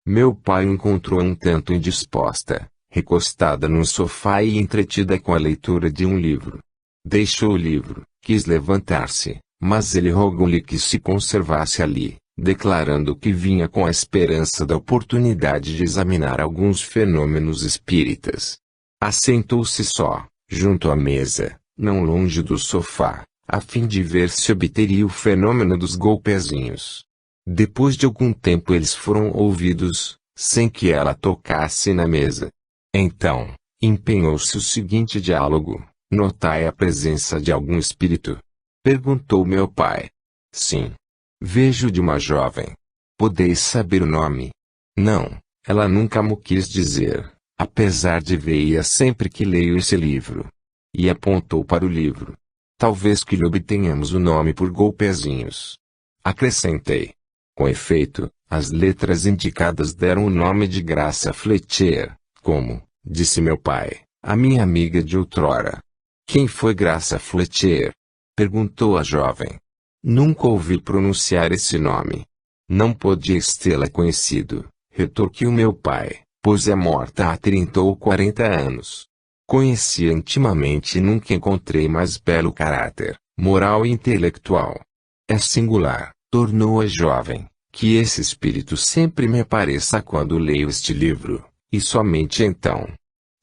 Meu pai encontrou um tanto indisposta, recostada no sofá e entretida com a leitura de um livro. Deixou o livro, quis levantar-se, mas ele rogou-lhe que se conservasse ali, declarando que vinha com a esperança da oportunidade de examinar alguns fenômenos espíritas. Assentou-se só, junto à mesa, não longe do sofá, a fim de ver se obteria o fenômeno dos golpezinhos. Depois de algum tempo eles foram ouvidos, sem que ela tocasse na mesa. Então, empenhou-se o seguinte diálogo: notai a presença de algum espírito? Perguntou meu pai. Sim. Vejo de uma jovem. Podeis saber o nome? Não, ela nunca me quis dizer, apesar de veia sempre que leio esse livro. E apontou para o livro. Talvez que lhe obtenhamos o nome por golpezinhos. Acrescentei. Com efeito, as letras indicadas deram o nome de Graça Fletcher, como, disse meu pai, a minha amiga de outrora. Quem foi Graça Fletcher? Perguntou a jovem. Nunca ouvi pronunciar esse nome. Não podias tê-la conhecido, retorquiu meu pai, pois é morta há 30 ou 40 anos. Conheci-a intimamente e nunca encontrei mais belo caráter, moral e intelectual. É singular, tornou a jovem, que esse espírito sempre me apareça quando leio este livro, e somente então.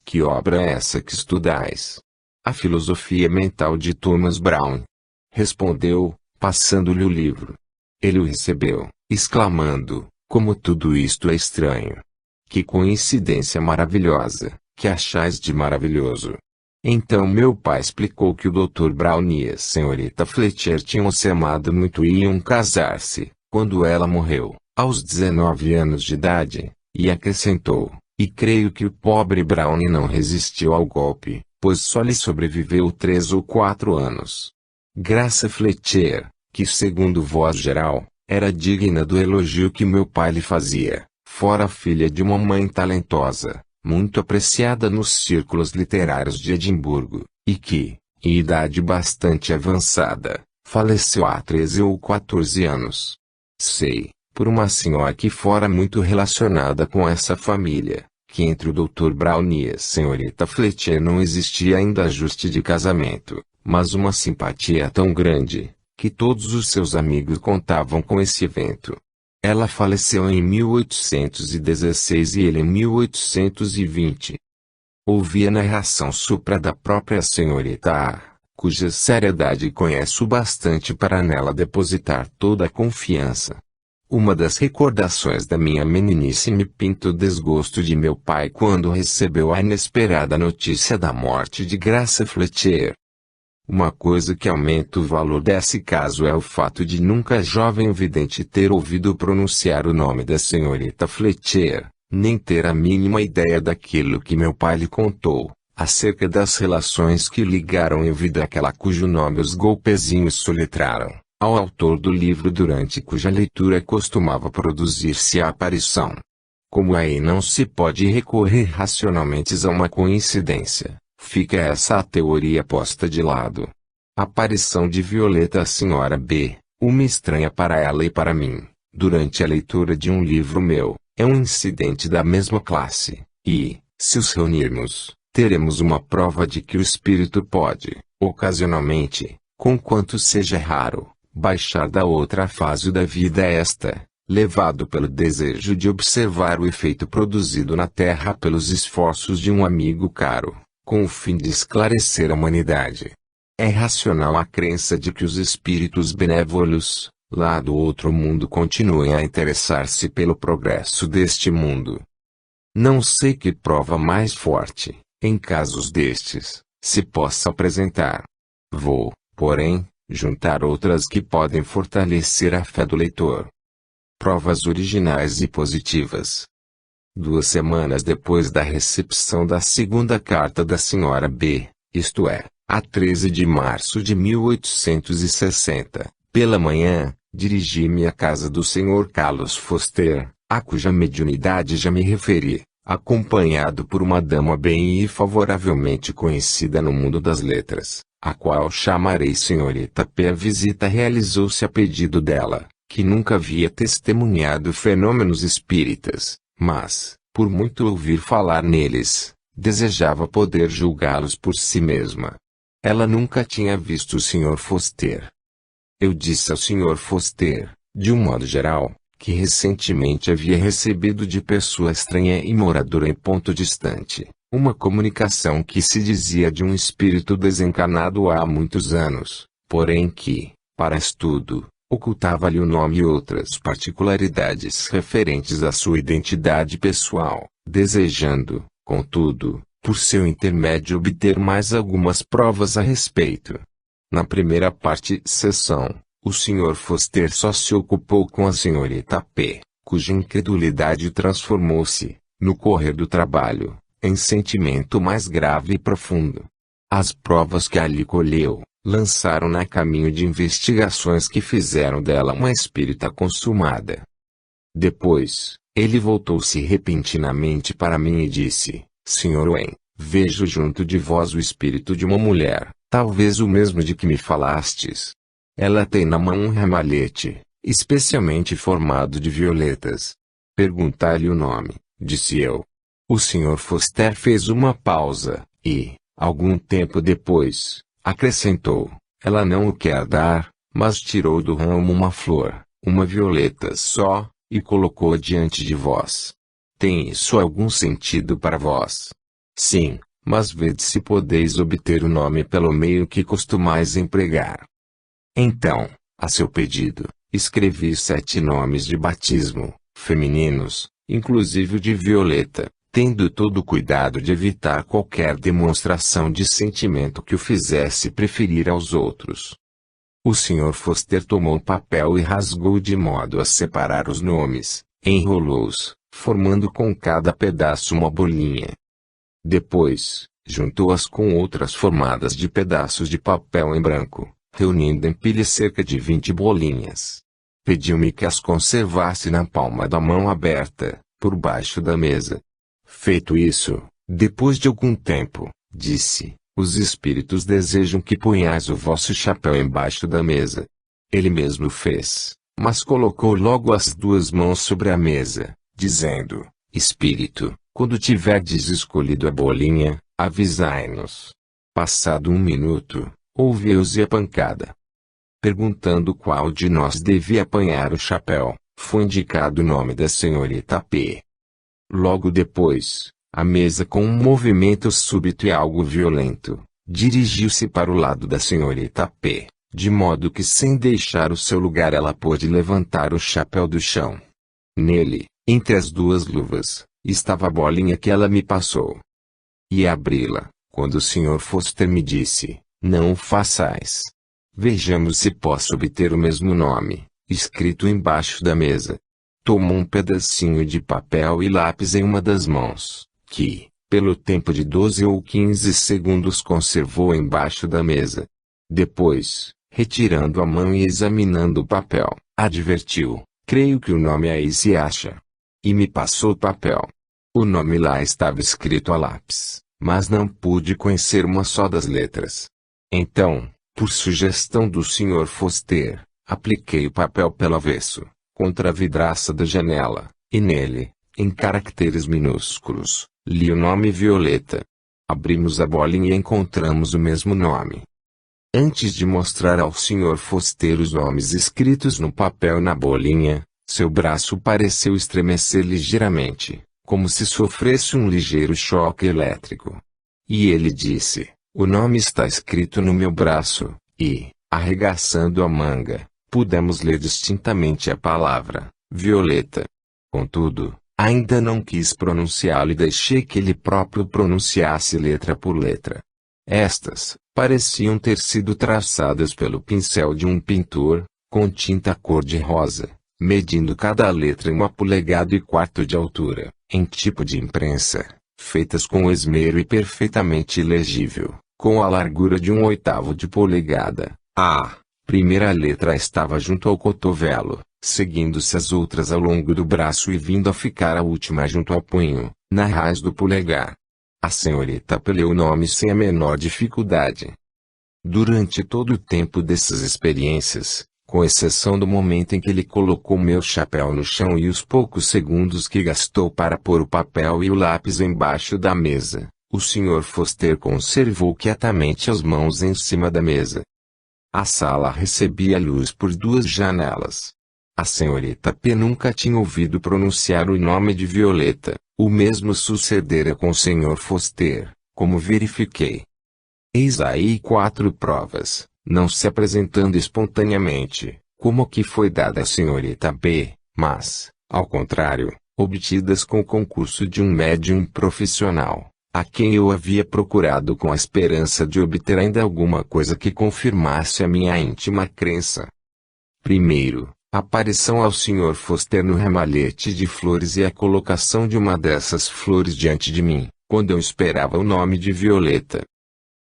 Que obra é essa que estudais? A Filosofia Mental de Thomas Brown. Respondeu, passando-lhe o livro. Ele o recebeu, exclamando, como tudo isto é estranho. Que coincidência maravilhosa, que achais de maravilhoso? Então meu pai explicou que o Dr. Brown e a senhorita Fletcher tinham se amado muito e iam casar-se, quando ela morreu, aos 19 anos de idade, e acrescentou, e creio que o pobre Brown não resistiu ao golpe, pois só lhe sobreviveu 3 ou 4 anos. Graça Fletcher, que segundo voz geral, era digna do elogio que meu pai lhe fazia, fora filha de uma mãe talentosa, muito apreciada nos círculos literários de Edimburgo, e que, em idade bastante avançada, faleceu há 13 ou 14 anos. Sei, por uma senhora que fora muito relacionada com essa família, que entre o Dr. Brown e a senhorita Fletcher não existia ainda ajuste de casamento, mas uma simpatia tão grande, que todos os seus amigos contavam com esse evento. Ela faleceu em 1816 e ele em 1820. Ouvi a narração supra da própria senhorita A, cuja seriedade conheço bastante para nela depositar toda a confiança. Uma das recordações da minha meninice me pinta o desgosto de meu pai quando recebeu a inesperada notícia da morte de Graça Fletcher. Uma coisa que aumenta o valor desse caso é o fato de nunca a jovem vidente ter ouvido pronunciar o nome da senhorita Fletcher, nem ter a mínima ideia daquilo que meu pai lhe contou, acerca das relações que ligaram em vida aquela cujo nome os golpezinhos soletraram, ao autor do livro durante cuja leitura costumava produzir-se a aparição. Como aí não se pode recorrer racionalmente a uma coincidência, fica essa a teoria posta de lado. A aparição de Violeta à senhora B, uma estranha para ela e para mim, durante a leitura de um livro meu, é um incidente da mesma classe, e, se os reunirmos, teremos uma prova de que o espírito pode, ocasionalmente, conquanto seja raro, baixar da outra fase da vida a esta, levado pelo desejo de observar o efeito produzido na Terra pelos esforços de um amigo caro, com o fim de esclarecer a humanidade. É racional a crença de que os espíritos benévolos, lá do outro mundo, continuem a interessar-se pelo progresso deste mundo. Não sei que prova mais forte, em casos destes, se possa apresentar. Vou, porém, juntar outras que podem fortalecer a fé do leitor. Provas originais e positivas. 2 semanas depois da recepção da segunda carta da Sra. B., isto é, a 13 de março de 1860, pela manhã, dirigi-me à casa do Sr. Carlos Foster, a cuja mediunidade já me referi, acompanhado por uma dama bem e favoravelmente conhecida no mundo das letras, a qual chamarei Senhorita P. A visita realizou-se a pedido dela, que nunca havia testemunhado fenômenos espíritas, mas, por muito ouvir falar neles, desejava poder julgá-los por si mesma. Ela nunca tinha visto o Sr. Foster. Eu disse ao Sr. Foster, de um modo geral, que recentemente havia recebido de pessoa estranha e moradora em ponto distante, uma comunicação que se dizia de um espírito desencarnado há muitos anos, porém que, para estudo, ocultava-lhe o nome e outras particularidades referentes à sua identidade pessoal, desejando, contudo, por seu intermédio obter mais algumas provas a respeito. Na primeira sessão, o Sr. Foster só se ocupou com a Srta. P., cuja incredulidade transformou-se, no correr do trabalho, em sentimento mais grave e profundo. As provas que ali colheu, lançaram-na a caminho de investigações que fizeram dela uma espírita consumada. Depois, ele voltou-se repentinamente para mim e disse: Sr. Wayne, vejo junto de vós o espírito de uma mulher, talvez o mesmo de que me falastes. Ela tem na mão um ramalhete, especialmente formado de violetas. Perguntai-lhe o nome, disse eu. O Sr. Foster fez uma pausa, e, algum tempo depois, acrescentou: ela não o quer dar, mas tirou do ramo uma flor, uma violeta só, e colocou-a diante de vós. Tem isso algum sentido para vós? Sim, mas vede se podeis obter o nome pelo meio que costumais empregar. Então, a seu pedido, escrevi 7 nomes de batismo, femininos, inclusive o de Violeta, tendo todo o cuidado de evitar qualquer demonstração de sentimento que o fizesse preferir aos outros. O Sr. Foster tomou o papel e rasgou de modo a separar os nomes, enrolou-os, formando com cada pedaço uma bolinha. Depois, juntou-as com outras formadas de pedaços de papel em branco, reunindo em pilha cerca de 20 bolinhas. Pediu-me que as conservasse na palma da mão aberta, por baixo da mesa. Feito isso, depois de algum tempo, disse: os espíritos desejam que ponhais o vosso chapéu embaixo da mesa. Ele mesmo fez, mas colocou logo as 2 mãos sobre a mesa, dizendo: Espírito, quando tiverdes escolhido a bolinha, avisai-nos. Passado 1 minuto, ouviu-se a pancada. Perguntando qual de nós devia apanhar o chapéu, foi indicado o nome da Srta. P. Logo depois, a mesa com um movimento súbito e algo violento, dirigiu-se para o lado da Srta. P., de modo que sem deixar o seu lugar ela pôde levantar o chapéu do chão. Nele, entre as 2 luvas, estava a bolinha que ela me passou. E abri-la, quando o Sr. Foster me disse: não o façais. Vejamos se posso obter o mesmo nome, escrito embaixo da mesa. Tomou um pedacinho de papel e lápis em uma das mãos, que, pelo tempo de 12 ou 15 segundos conservou embaixo da mesa. Depois, retirando a mão e examinando o papel, advertiu: creio que o nome aí se acha. E me passou o papel. O nome lá estava escrito a lápis, mas não pude conhecer uma só das letras. Então, por sugestão do Sr. Foster, apliquei o papel pelo avesso, contra a vidraça da janela, e nele, em caracteres minúsculos, li o nome Violeta. Abrimos a bolinha e encontramos o mesmo nome. Antes de mostrar ao Sr. Foster os nomes escritos no papel na bolinha, seu braço pareceu estremecer ligeiramente, como se sofresse um ligeiro choque elétrico. E ele disse: "O nome está escrito no meu braço", e, arregaçando a manga, pudemos ler distintamente a palavra Violeta. Contudo, ainda não quis pronunciá-lo e deixei que ele próprio pronunciasse letra por letra. Estas pareciam ter sido traçadas pelo pincel de um pintor, com tinta cor-de-rosa, medindo cada letra em 1,25 polegadas de altura, em tipo de imprensa, feitas com esmero e perfeitamente ilegível, com a largura de 1/8 de polegada. A primeira letra estava junto ao cotovelo, seguindo-se as outras ao longo do braço e vindo a ficar a última junto ao punho, na raiz do polegar. A senhorita leu o nome sem a menor dificuldade. Durante todo o tempo dessas experiências, com exceção do momento em que ele colocou meu chapéu no chão e os poucos segundos que gastou para pôr o papel e o lápis embaixo da mesa, o Sr. Foster conservou quietamente as mãos em cima da mesa. A sala recebia luz por 2 janelas. A senhorita P. nunca tinha ouvido pronunciar o nome de Violeta. O mesmo sucedera com o Sr. Foster, como verifiquei. Eis aí 4 provas, não se apresentando espontaneamente, como que foi dada à senhorita B, mas, ao contrário, obtidas com o concurso de um médium profissional, a quem eu havia procurado com a esperança de obter ainda alguma coisa que confirmasse a minha íntima crença. Primeiro, aparição ao Sr. Foster no ramalhete de flores e a colocação de uma dessas flores diante de mim, quando eu esperava o nome de Violeta.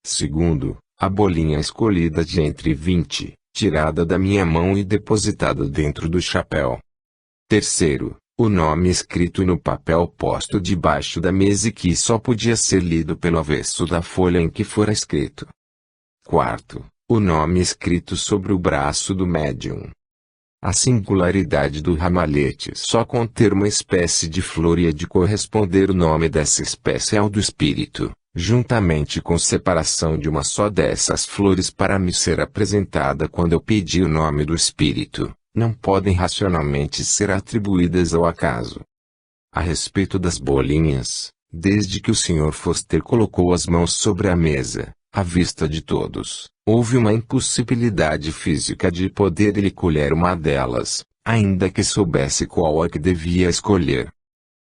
Segundo, a bolinha escolhida de entre 20, tirada da minha mão e depositada dentro do chapéu. Terceiro, o nome escrito no papel posto debaixo da mesa e que só podia ser lido pelo avesso da folha em que fora escrito. Quarto, o nome escrito sobre o braço do médium. A singularidade do ramalhete só conter uma espécie de flor e a de corresponder o nome dessa espécie ao do espírito, juntamente com separação de uma só dessas flores para me ser apresentada quando eu pedi o nome do espírito, não podem racionalmente ser atribuídas ao acaso. A respeito das bolinhas, desde que o Sr. Foster colocou as mãos sobre a mesa, à vista de todos, houve uma impossibilidade física de poder ele colher uma delas, ainda que soubesse qual a que devia escolher.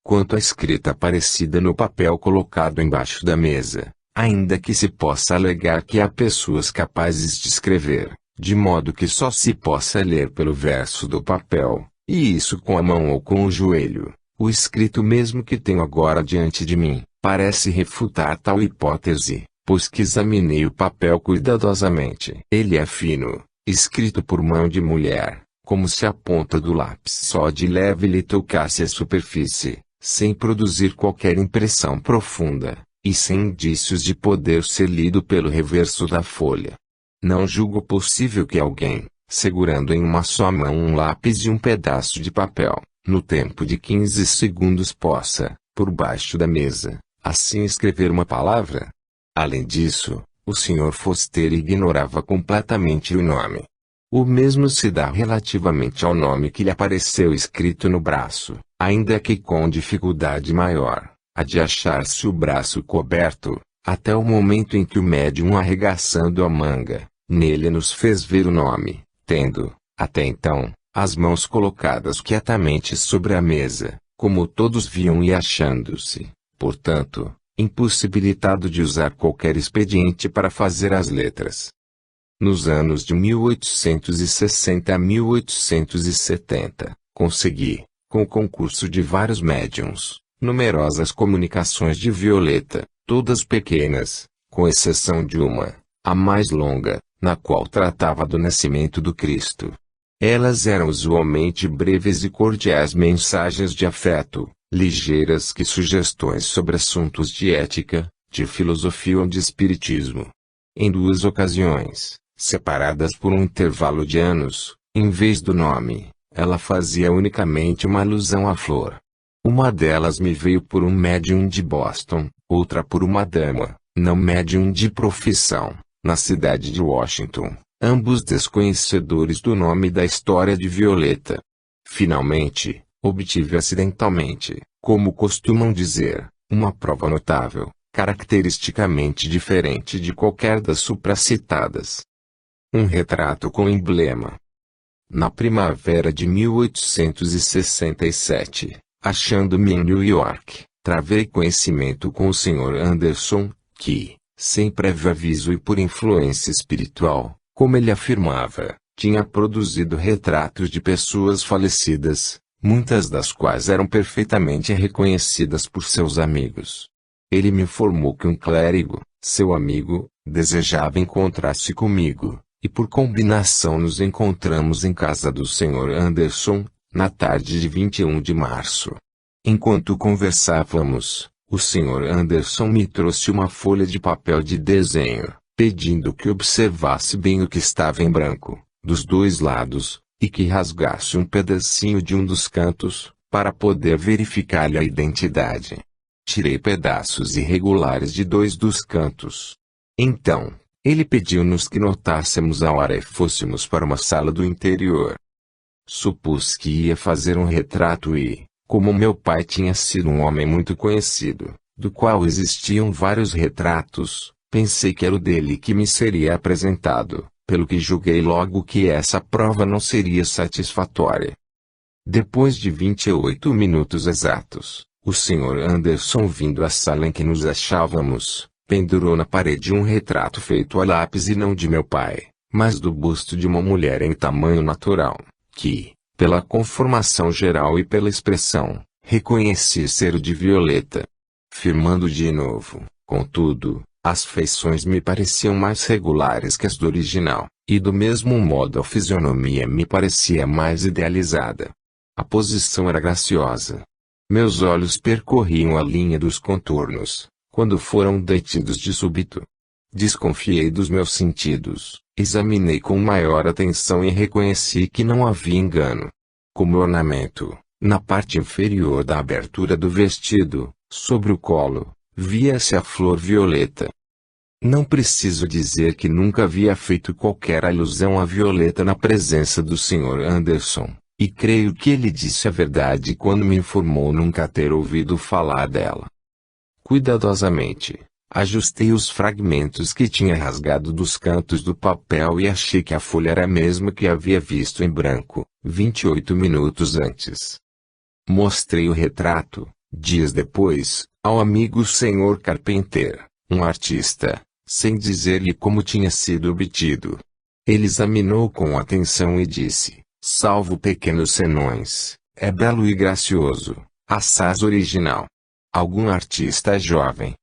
Quanto à escrita aparecida no papel colocado embaixo da mesa, ainda que se possa alegar que há pessoas capazes de escrever, de modo que só se possa ler pelo verso do papel, e isso com a mão ou com o joelho, o escrito mesmo que tenho agora diante de mim, parece refutar tal hipótese, pois que examinei o papel cuidadosamente. Ele é fino, escrito por mão de mulher, como se a ponta do lápis só de leve lhe tocasse a superfície, sem produzir qualquer impressão profunda, e sem indícios de poder ser lido pelo reverso da folha. Não julgo possível que alguém, segurando em uma só mão um lápis e um pedaço de papel, no tempo de 15 segundos possa, por baixo da mesa, assim escrever uma palavra. Além disso, o Sr. Foster ignorava completamente o nome. O mesmo se dá relativamente ao nome que lhe apareceu escrito no braço, ainda que com dificuldade maior, a de achar-se o braço coberto, até o momento em que o médium arregaçando a manga, nele nos fez ver o nome, tendo, até então, as mãos colocadas quietamente sobre a mesa, como todos viam e achando-se, portanto, impossibilitado de usar qualquer expediente para fazer as letras. Nos anos de 1860 a 1870, consegui, com o concurso de vários médiuns, numerosas comunicações de Violeta, todas pequenas, com exceção de uma, a mais longa, na qual tratava do nascimento do Cristo. Elas eram usualmente breves e cordiais mensagens de afeto, ligeiras que sugestões sobre assuntos de ética, de filosofia ou de espiritismo. Em 2 ocasiões, separadas por um intervalo de anos, em vez do nome, ela fazia unicamente uma alusão à flor. Uma delas me veio por um médium de Boston, outra por uma dama, não médium de profissão, na cidade de Washington, ambos desconhecedores do nome e da história de Violeta. Finalmente, obtive acidentalmente, como costumam dizer, uma prova notável, caracteristicamente diferente de qualquer das supracitadas. Um retrato com emblema. Na primavera de 1867, achando-me em New York, travei conhecimento com o Sr. Anderson, que, sem prévio aviso e por influência espiritual, como ele afirmava, tinha produzido retratos de pessoas falecidas, muitas das quais eram perfeitamente reconhecidas por seus amigos. Ele me informou que um clérigo, seu amigo, desejava encontrar-se comigo, e por combinação nos encontramos em casa do Sr. Anderson, na tarde de 21 de março. Enquanto conversávamos, o Sr. Anderson me trouxe uma folha de papel de desenho, pedindo que observasse bem o que estava em branco, dos dois lados, e que rasgasse um pedacinho de um dos cantos, para poder verificar-lhe a identidade. Tirei pedaços irregulares de dois dos cantos. Então, ele pediu-nos que notássemos a hora e fôssemos para uma sala do interior. Supus que ia fazer um retrato e, como meu pai tinha sido um homem muito conhecido, do qual existiam vários retratos, pensei que era o dele que me seria apresentado, pelo que julguei logo que essa prova não seria satisfatória. Depois de 28 minutos exatos, o Sr. Anderson, vindo à sala em que nos achávamos, pendurou na parede um retrato feito a lápis e não de meu pai, mas do busto de uma mulher em tamanho natural, que, pela conformação geral e pela expressão, reconheci ser o de Violeta. Firmando de novo, contudo, as feições me pareciam mais regulares que as do original, e do mesmo modo a fisionomia me parecia mais idealizada. A posição era graciosa. Meus olhos percorriam a linha dos contornos, quando foram detidos de súbito. Desconfiei dos meus sentidos, examinei com maior atenção e reconheci que não havia engano. Como ornamento, na parte inferior da abertura do vestido, sobre o colo, via-se a flor violeta. Não preciso dizer que nunca havia feito qualquer alusão a Violeta na presença do Sr. Anderson, e creio que ele disse a verdade quando me informou nunca ter ouvido falar dela. Cuidadosamente, ajustei os fragmentos que tinha rasgado dos cantos do papel e achei que a folha era a mesma que havia visto em branco, 28 minutos antes. Mostrei o retrato, dias depois, ao amigo Sr. Carpenter, um artista, sem dizer-lhe como tinha sido obtido. Ele examinou com atenção e disse, salvo pequenos senões, é belo e gracioso, assaz original. Algum artista jovem.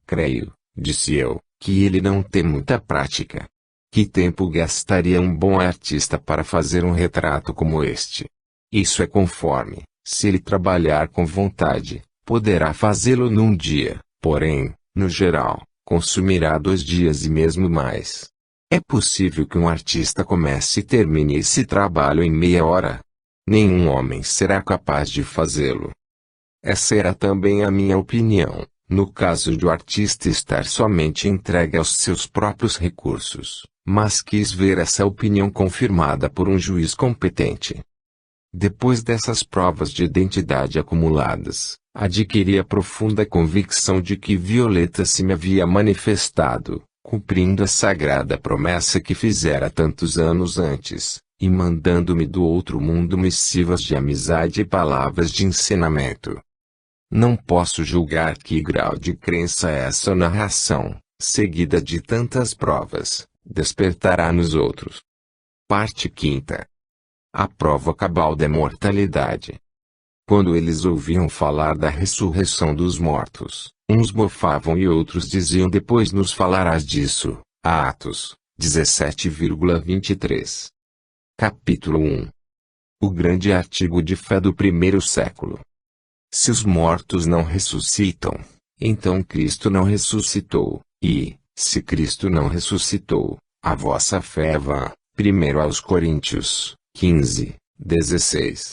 Creio, disse eu, que ele não tem muita prática. Que tempo gastaria um bom artista para fazer um retrato como este? Isso é conforme, se ele trabalhar com vontade, poderá fazê-lo num dia, porém, no geral, consumirá 2 dias e mesmo mais. É possível que um artista comece e termine esse trabalho em meia hora. Nenhum homem será capaz de fazê-lo. Essa era também a minha opinião, no caso de o artista estar somente entregue aos seus próprios recursos, mas quis ver essa opinião confirmada por um juiz competente. Depois dessas provas de identidade acumuladas, adquiri a profunda convicção de que Violeta se me havia manifestado, cumprindo a sagrada promessa que fizera tantos anos antes, e mandando-me do outro mundo missivas de amizade e palavras de ensinamento. Não posso julgar que grau de crença essa narração, seguida de tantas provas, despertará nos outros. Parte 5ª. A prova cabal da mortalidade. Quando eles ouviam falar da ressurreição dos mortos, uns mofavam e outros diziam depois nos falarás disso. Atos 17,23. Capítulo 1. O grande artigo de fé do primeiro século. Se os mortos não ressuscitam, então Cristo não ressuscitou, e, se Cristo não ressuscitou, a vossa fé é vã. 1 aos Coríntios 15, 16.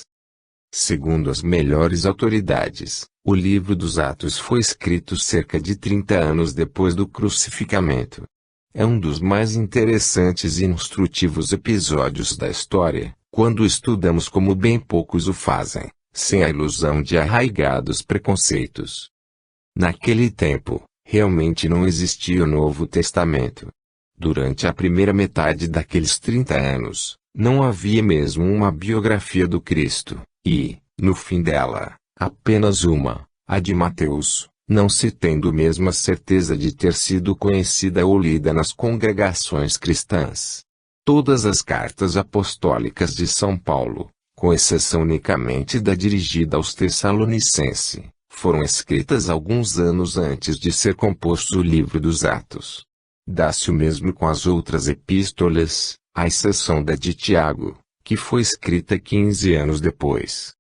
Segundo as melhores autoridades, o livro dos Atos foi escrito cerca de 30 anos depois do crucificamento. É um dos mais interessantes e instrutivos episódios da história, quando estudamos como bem poucos o fazem, sem a ilusão de arraigados preconceitos. Naquele tempo, realmente não existia o Novo Testamento. Durante a primeira metade daqueles 30 anos, não havia mesmo uma biografia do Cristo, e, no fim dela, apenas uma, a de Mateus, não se tendo mesmo a certeza de ter sido conhecida ou lida nas congregações cristãs. Todas as cartas apostólicas de São Paulo, com exceção unicamente da dirigida aos Tessalonicenses, foram escritas alguns anos antes de ser composto o livro dos Atos. Dá-se o mesmo com as outras epístolas, à exceção da de Tiago, que foi escrita 15 anos depois.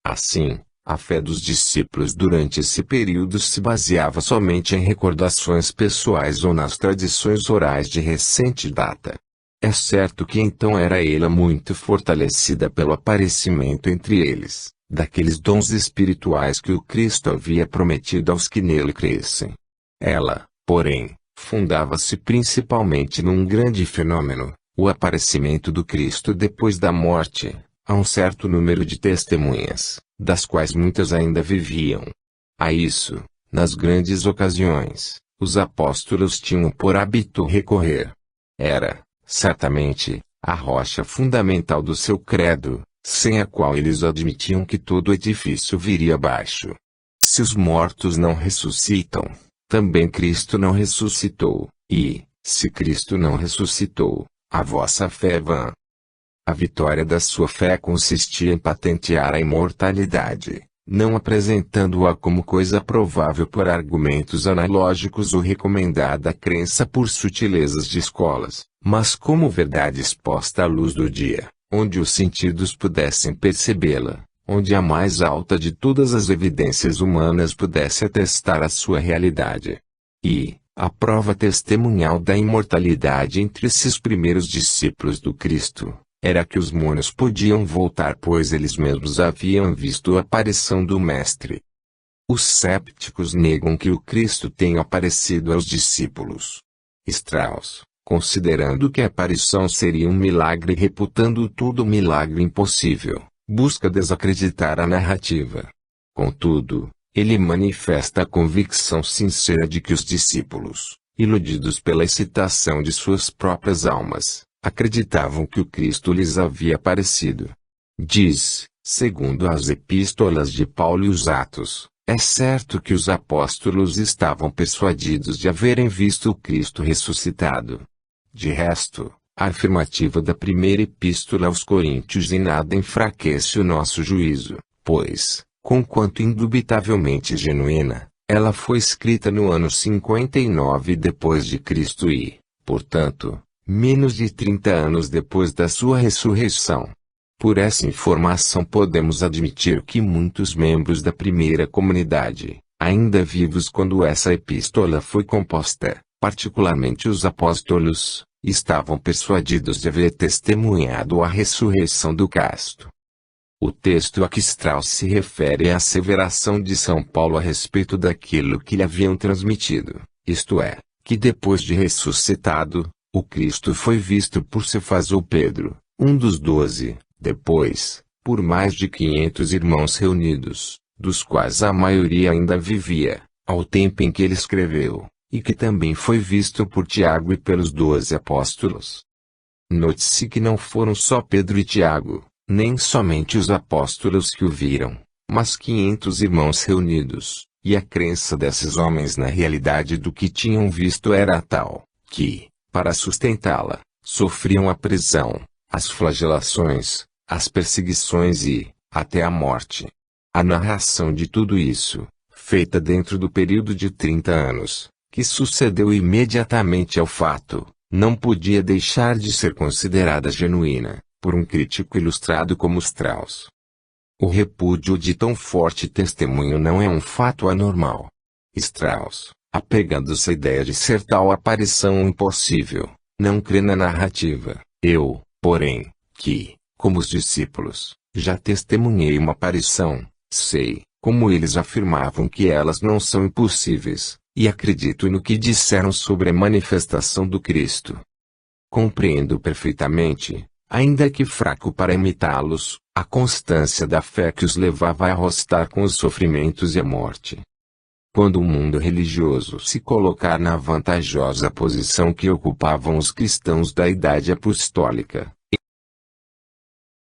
Assim, a fé dos discípulos durante esse período se baseava somente em recordações pessoais ou nas tradições orais de recente data. É certo que então era ela muito fortalecida pelo aparecimento entre eles, daqueles dons espirituais que o Cristo havia prometido aos que nele crescem. Ela, porém, fundava-se principalmente num grande fenômeno, o aparecimento do Cristo depois da morte, a um certo número de testemunhas, das quais muitas ainda viviam. A isso, nas grandes ocasiões, os apóstolos tinham por hábito recorrer. Era, certamente, a rocha fundamental do seu credo, sem a qual eles admitiam que todo o edifício viria abaixo. Se os mortos não ressuscitam, também Cristo não ressuscitou, e, se Cristo não ressuscitou, a vossa fé é vã. A vitória da sua fé consistia em patentear a imortalidade, não apresentando-a como coisa provável por argumentos analógicos ou recomendada à crença por sutilezas de escolas, mas como verdade exposta à luz do dia, onde os sentidos pudessem percebê-la, onde a mais alta de todas as evidências humanas pudesse atestar a sua realidade. E, a prova testemunhal da imortalidade entre esses primeiros discípulos do Cristo, era que os mônios podiam voltar pois eles mesmos haviam visto a aparição do Mestre. Os cépticos negam que o Cristo tenha aparecido aos discípulos. Strauss, considerando que a aparição seria um milagre e reputando todo milagre impossível, busca desacreditar a narrativa. Contudo, ele manifesta a convicção sincera de que os discípulos, iludidos pela excitação de suas próprias almas, acreditavam que o Cristo lhes havia aparecido. Diz, segundo as epístolas de Paulo e os Atos, é certo que os apóstolos estavam persuadidos de haverem visto o Cristo ressuscitado. De resto, a afirmativa da primeira epístola aos Coríntios em nada enfraquece o nosso juízo, pois, conquanto indubitavelmente genuína, ela foi escrita no ano 59 depois de Cristo e, portanto, menos de 30 anos depois da sua ressurreição. Por essa informação podemos admitir que muitos membros da primeira comunidade, ainda vivos quando essa epístola foi composta, particularmente os apóstolos, estavam persuadidos de haver testemunhado a ressurreição do Cristo. O texto a que Strauss se refere é a asseveração de São Paulo a respeito daquilo que lhe haviam transmitido, isto é, que depois de ressuscitado, o Cristo foi visto por Cefas ou Pedro, um dos 12, depois, por mais de 500 irmãos reunidos, dos quais a maioria ainda vivia, ao tempo em que ele escreveu, e que também foi visto por Tiago e pelos 12 apóstolos. Note-se que não foram só Pedro e Tiago, nem somente os apóstolos que o viram, mas 500 irmãos reunidos, e a crença desses homens na realidade do que tinham visto era tal, que, para sustentá-la, sofriam a prisão, as flagelações, as perseguições e, até a morte. A narração de tudo isso, feita dentro do período de 30 anos, que sucedeu imediatamente ao fato, não podia deixar de ser considerada genuína, por um crítico ilustrado como Strauss. O repúdio de tão forte testemunho não é um fato anormal. Strauss, apegando-se à ideia de ser tal aparição impossível, não crê na narrativa. Eu, porém, que, como os discípulos, Já testemunhei uma aparição, sei, como eles afirmavam que elas não são impossíveis, e acredito no que disseram sobre a manifestação do Cristo. Compreendo perfeitamente, ainda que fraco para imitá-los, a constância da fé que os levava a arrostar com os sofrimentos e a morte. Quando o mundo religioso se colocar na vantajosa posição que ocupavam os cristãos da Idade Apostólica,